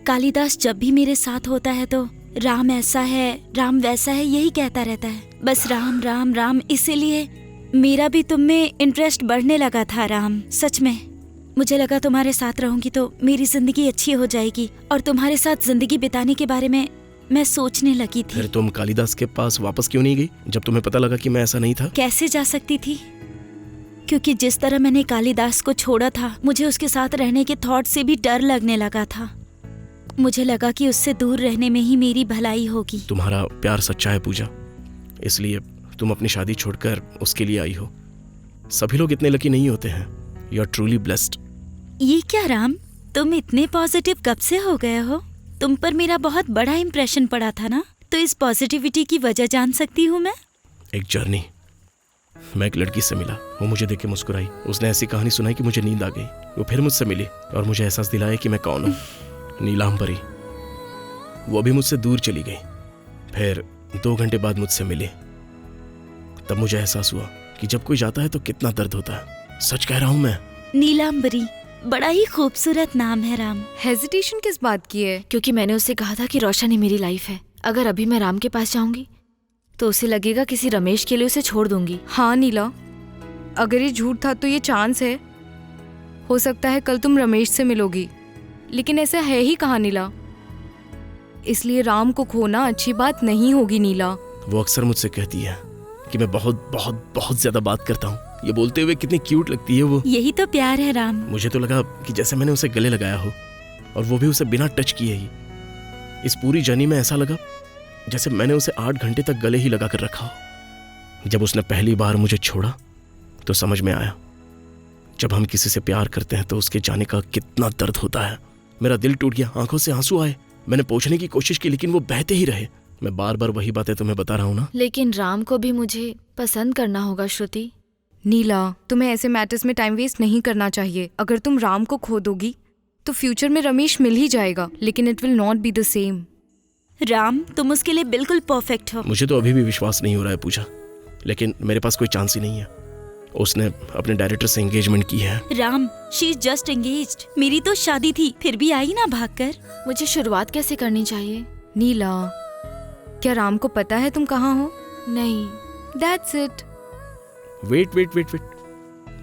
कालिदास जब भी मेरे साथ होता है तो राम ऐसा है, राम वैसा है, यही कहता रहता है। बस राम राम राम। इसीलिए मेरा भी तुम में इंटरेस्ट बढ़ने लगा था राम। सच में मुझे लगा तुम्हारे साथ रहूंगी तो मेरी जिंदगी अच्छी हो जाएगी, और तुम्हारे साथ जिंदगी बिताने के बारे में मैं सोचने लगी थी।
फिर तुम कालिदास के पास वापस क्यों नहीं गई जब तुम्हें पता लगा कि मैं ऐसा नहीं था?
कैसे जा सकती थी, क्योंकि जिस तरह मैंने कालिदास को छोड़ा था, मुझे उसके साथ रहने के थॉट से भी डर लगने लगा था। मुझे लगा कि उससे दूर रहने में ही मेरी भलाई होगी।
तुम्हारा प्यार सच्चा है पूजा, इसलिए तुम अपनी शादी छोड़कर उसके लिए आई हो। सभी लोग इतने लकी नहीं होते हैं। You are truly blessed.
ये क्या राम, तुम इतने पॉजिटिव कब से हो गए हो? तुम पर मेरा बहुत बड़ा इम्प्रेशन पड़ा था ना, तो इस पॉजिटिविटी की वजह जान सकती हूँ मैं?
एक जर्नी। मैं एक लड़की से मिला, वो मुझे देख के मुस्कुराई। उसने ऐसी कहानी सुनाई कि मुझे नींद आ गई। वो फिर मुझसे मिली और मुझे एहसास दिलाया कि मैं कौन हूँ। नीलांबरी। वो भी मुझसे दूर चली गई। फिर 2 घंटे बाद मुझसे मिली। तब मुझे एहसास हुआ कि जब कोई जाता है तो कितना दर्द होता है। सच कह रहा हूँ मैं।
नीलांबरी बड़ा ही खूबसूरत नाम है राम।
हेजिटेशन किस बात की है?
क्योंकि मैंने उससे कहा था कि रोशन ही मेरी लाइफ है। अगर अभी मैं राम के पास जाऊंगी तो उसे लगेगा किसी रमेश के लिए उसे छोड़ दूंगी।
हाँ नीला, अगर ये झूठ था तो ये चांस है, हो सकता है कल तुम रमेश से मिलोगी, लेकिन ऐसा है ही कहाँ नीला। इसलिए राम को खोना अच्छी बात नहीं होगी नीला।
वो अक्सर मुझसे कहती है कि मैं बहुत बहुत बहुत ज्यादा बात करता हूँ। ये बोलते हुए कितनी क्यूट लगती है वो।
यही तो प्यार है राम।
मुझे तो लगा कि जैसे मैंने उसे गले लगाया हो, और वो भी उसे बिना टच किए ही। इस पूरी जर्नी में ऐसा लगा जैसे मैंने उसे 8 घंटे तक गले ही लगा कर रखा हो। जब उसने पहली बार मुझे छोड़ा तो समझ में आया, जब हम किसी से प्यार करते हैं तो उसके जाने का कितना दर्द होता है। मेरा दिल टूट गया, आंखों से आंसू आए। मैंने पूछने की कोशिश की लेकिन वो बहते ही रहे। मैं बार बार वही बातें तुम्हें बता रहा हूँ ना।
लेकिन राम को भी मुझे पसंद करना होगा श्रुति।
नीला, तुम्हें ऐसे मैटर्स में टाइम वेस्ट नहीं करना चाहिए। अगर तुम राम को खो दोगी तो फ्यूचर में रमेश मिल ही जाएगा, लेकिन it will not be the same.
Ram तुम उसके लिए बिल्कुल परफेक्ट हो।
मुझे तो अभी भी विश्वास नहीं हो रहा है पूजा, लेकिन मेरे पास कोई चांस ही नहीं है। उसने अपने डायरेक्टर से एंगेजमेंट की है।
Ram she is just engaged. मेरी तो शादी थी, फिर भी आई ना भागकर।
मुझे शुरुआत कैसे करनी चाहिए?
नीला, क्या राम को पता है तुम कहाँ हो?
नहीं।
That's it.
Wait wait wait wait,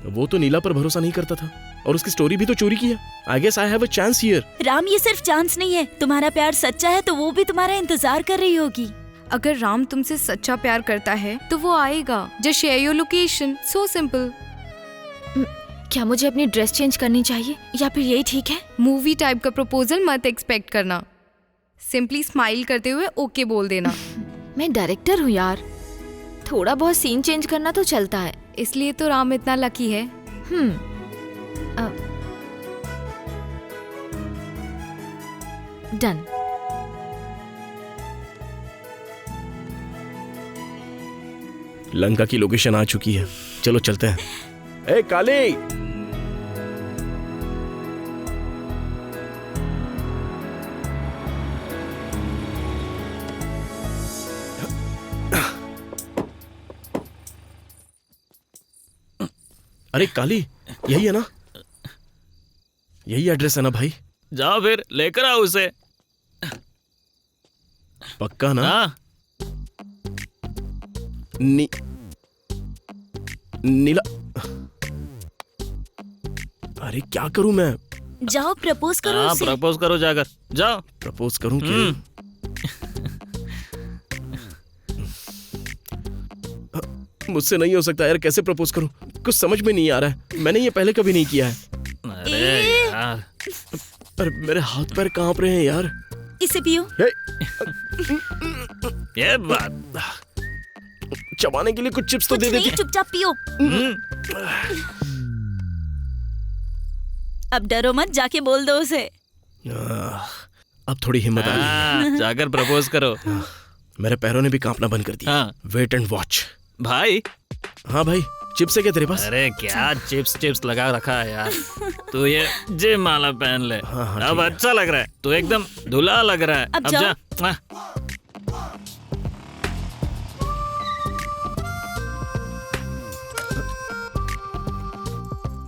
वो तो नीला पर भरोसा नहीं करता था और उसकी स्टोरी भी तो चोरी किया। I guess I have a chance here.
Ram ये सिर्फ चांस नहीं है, तुम्हारा प्यार सच्चा है तो वो भी तुम्हारा इंतजार कर रही होगी।
अगर राम तुमसे सच्चा प्यार करता है तो वो आएगा। Just share your location, so simple.
क्या मुझे अपनी ड्रेस चेंज करनी चाहिए या फिर यही ठीक है?
मूवी टाइप का प्रपोजल मत एक्सपेक्ट करना। सिंपली स्माइल करते हुए ओके बोल देना।
मैं डायरेक्टर हूँ यार, थोड़ा बहुत सीन चेंज करना तो चलता है।
इसलिए तो राम इतना लकी है।
डन।
लंका की लोकेशन आ चुकी है, चलो चलते हैं। ए काली, अरे काली, यही है ना? यही एड्रेस है ना भाई?
जाओ फिर लेकर आओ उसे।
पक्का ना?
हाँ,
नीला, अरे क्या करूं मैं?
जाओ प्रपोज करो
हाँ
उसे।
प्रपोज करो जाकर, जाओ।
प्रपोज करूं कि मुझसे नहीं हो सकता यार। कैसे प्रपोज करूं, कुछ समझ में नहीं आ रहा है। मैंने ये पहले कभी नहीं किया है।
अरे यार,
अरे मेरे हाथ पैर कांप रहे हैं यार।
इसे पियो।
हे,
ये बात।
चबाने के लिए कुछ चिप्स तो
कुछ
दे
नहीं,
देती।
चुपचाप पियो। अब डरो मत, जाके बोल दो उसे।
अब थोड़ी हिम्मत आ गई।
जाकर प्रपोज करो।
मेरे पैरों ने भी कांपना बंद कर दिया।
हाँ।
Wait and watch.
भाई
हाँ भाई, चिप्स है क्या तेरे पास?
अरे क्या चिप्स लगा रखा है यार। तू ये जिम वाला पहन ले।
हाँ, हाँ,
अब
ठीक है।
अच्छा लग रहा है, तू एकदम धुला लग रहा है।
अब
अब
जाओ।
जा। हाँ।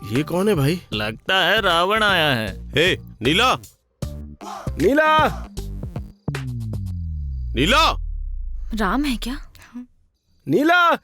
ये कौन है भाई?
लगता है रावण आया है।
हे नीला,
नीला!
नीला!
राम है क्या?
नीला!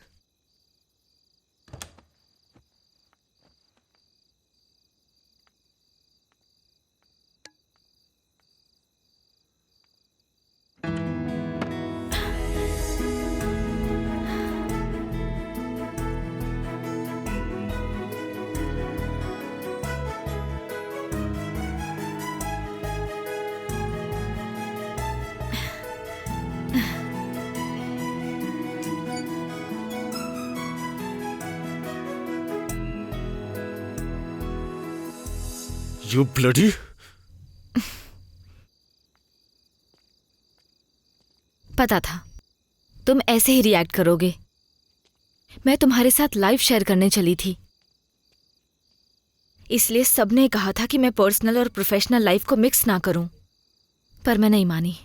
You bloody!
पता था तुम ऐसे ही रिएक्ट करोगे। मैं तुम्हारे साथ लाइफ शेयर करने चली थी, इसलिए सबने कहा था कि मैं पर्सनल और प्रोफेशनल लाइफ को मिक्स ना करूं, पर मैं नहीं मानी।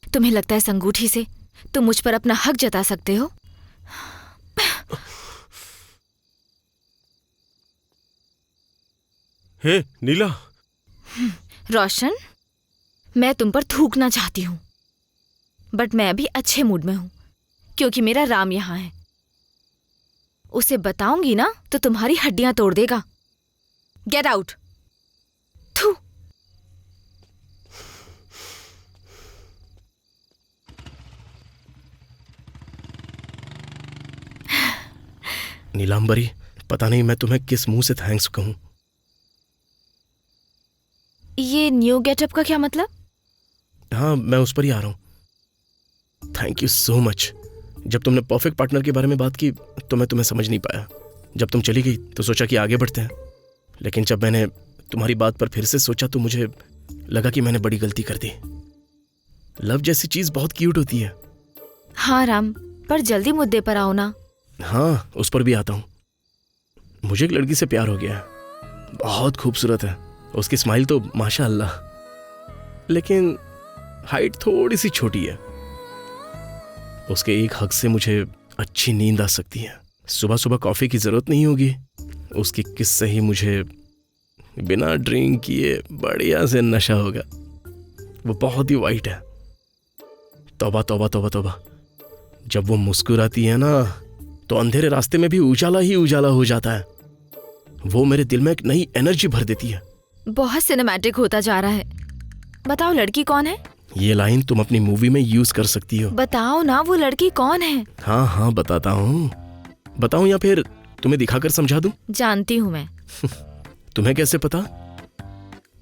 तुम्हें लगता है इस अंगूठी से तुम मुझ पर अपना हक जता सकते हो?
हे नीला,
रोशन, मैं तुम पर थूकना चाहती हूँ, बट मैं अभी अच्छे मूड में हूँ क्योंकि मेरा राम यहाँ है। उसे बताऊंगी ना तो तुम्हारी हड्डियां तोड़ देगा। Get out. थू।
नीलांबरी, पता नहीं मैं तुम्हें किस मुंह से थैंक्स कहूं।
ये न्यू गेटअप का क्या मतलब?
हाँ, मैं उस पर ही आ रहा हूं। Thank you so much. जब तुमने परफेक्ट पार्टनर के बारे में बात की तो मैं तुम्हें समझ नहीं पाया। जब तुम चली गई तो सोचा कि आगे बढ़ते हैं, लेकिन जब मैंने तुम्हारी बात पर फिर से सोचा तो मुझे लगा कि मैंने बड़ी गलती कर दी। लव जैसी चीज बहुत क्यूट होती है।
हाँ राम, पर जल्दी मुद्दे पर आओ ना।
हाँ, उस पर भी आता हूँ। मुझे एक लड़की से प्यार हो गया है। बहुत खूबसूरत है, उसकी स्माइल तो माशाअल्लाह, लेकिन हाइट थोड़ी सी छोटी है। उसके एक हक से मुझे अच्छी नींद आ सकती है। सुबह सुबह कॉफी की जरूरत नहीं होगी। उसकी किस से ही मुझे बिना ड्रिंक किए बढ़िया से नशा होगा। वो बहुत ही वाइट है। तौबा तौबा तौबा तौबा, जब वो मुस्कुराती है ना तो अंधेरे रास्ते में भी उजाला ही उजाला हो जाता है। वो मेरे दिल में एक नई एनर्जी भर देती है।
बहुत सिनेमैटिक होता जा रहा है। बताओ लड़की कौन है?
ये लाइन तुम अपनी मूवी में यूज कर सकती हो।
बताओ ना, वो लड़की कौन है?
हाँ हाँ, बताता हूँ। बताऊँ या फिर तुम्हें दिखाकर समझा दूँ?
जानती हूँ मैं।
तुम्हें कैसे पता?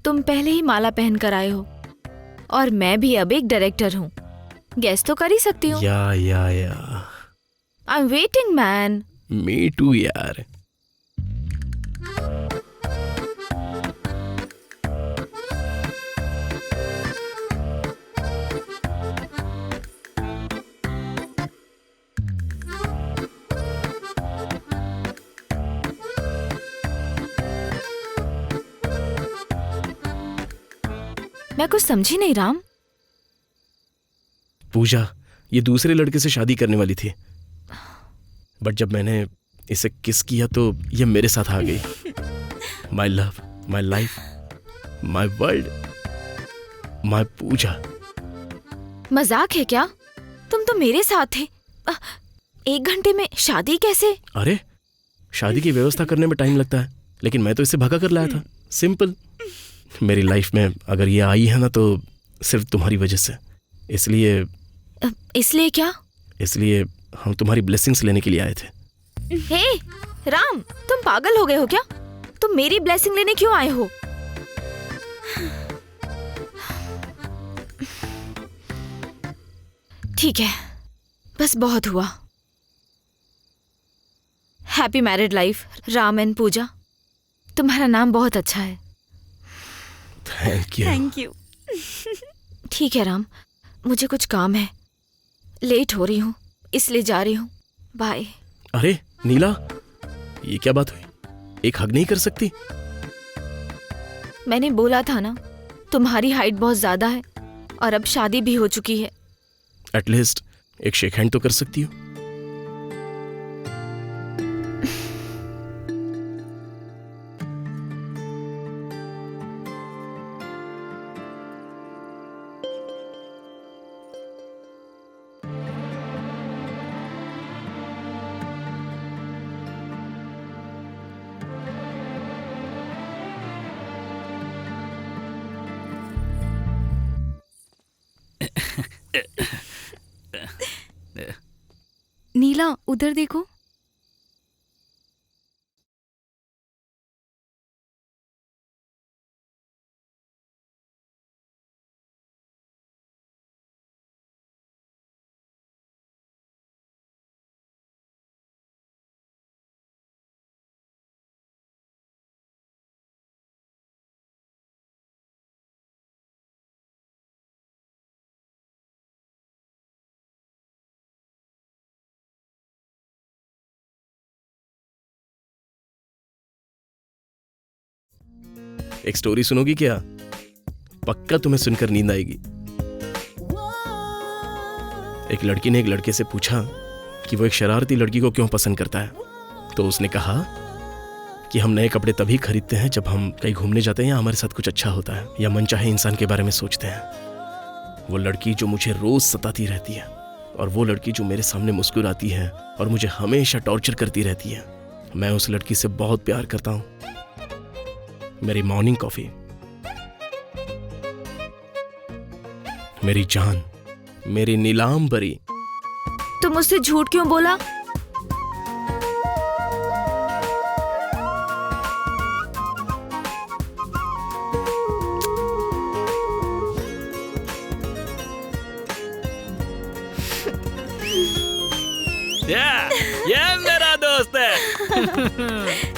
तुम पहले ही माला पहन कर आए हो और मैं भी अब एक डायरेक्टर हूँ। गेस तो कर ही सकती हूँ।
या
I am waiting man.
Me too यार।
मैं कुछ समझी नहीं राम।
पूजा ये दूसरे लड़के से शादी करने वाली थी, बट जब मैंने इसे किस किया तो ये मेरे साथ आ गई। My love, my life, my world, my Pooja.
मजाक है क्या? तुम तो मेरे साथ थे। 1 घंटे में शादी कैसे?
अरे, शादी की व्यवस्था करने में टाइम लगता है, लेकिन मैं तो इसे भगा कर लाया था। सिंपल। मेरी लाइफ में अगर ये आई है ना तो सिर्फ तुम्हारी वजह से।
इसलिए क्या?
इसलिए हम तुम्हारी ब्लेसिंग्स लेने के लिए आए थे।
हे राम, तुम पागल हो गए हो क्या? तुम मेरी ब्लेसिंग लेने क्यों आए हो? ठीक है, बस बहुत हुआ। Happy married life Ram and Pooja. तुम्हारा नाम बहुत अच्छा है।
Thank you.
Thank you.
ठीक है राम, मुझे कुछ काम है, लेट हो रही हूँ इसलिए जा रही हूँ। बाय।
अरे नीला, ये क्या बात हुई? एक हग नहीं कर सकती?
मैंने बोला था ना, तुम्हारी हाइट बहुत ज्यादा है और अब शादी भी हो चुकी है।
एटलीस्ट एक शेक हैंड तो कर सकती हो।
नीला उधर देखो।
एक स्टोरी सुनोगी क्या? पक्का तुम्हें सुनकर नींद आएगी। एक लड़की ने एक लड़के से पूछा कि वो एक शरारती लड़की को क्यों पसंद करता है। तो उसने कहा कि हम नए कपड़े तभी खरीदते हैं जब हम कहीं घूमने जाते हैं या हमारे साथ कुछ अच्छा होता है या मनचाहे इंसान के बारे में सोचते हैं। वो लड़की जो मुझे रोज सताती रहती है और वो लड़की जो मेरे सामने मुस्कुराती है और मुझे हमेशा टॉर्चर करती रहती है, मैं उस लड़की से बहुत प्यार करता हूं। मेरी मॉर्निंग कॉफी, मेरी जान, मेरी नीलाम परी।
तुम मुझसे झूठ क्यों बोला?
ये मेरा दोस्त है।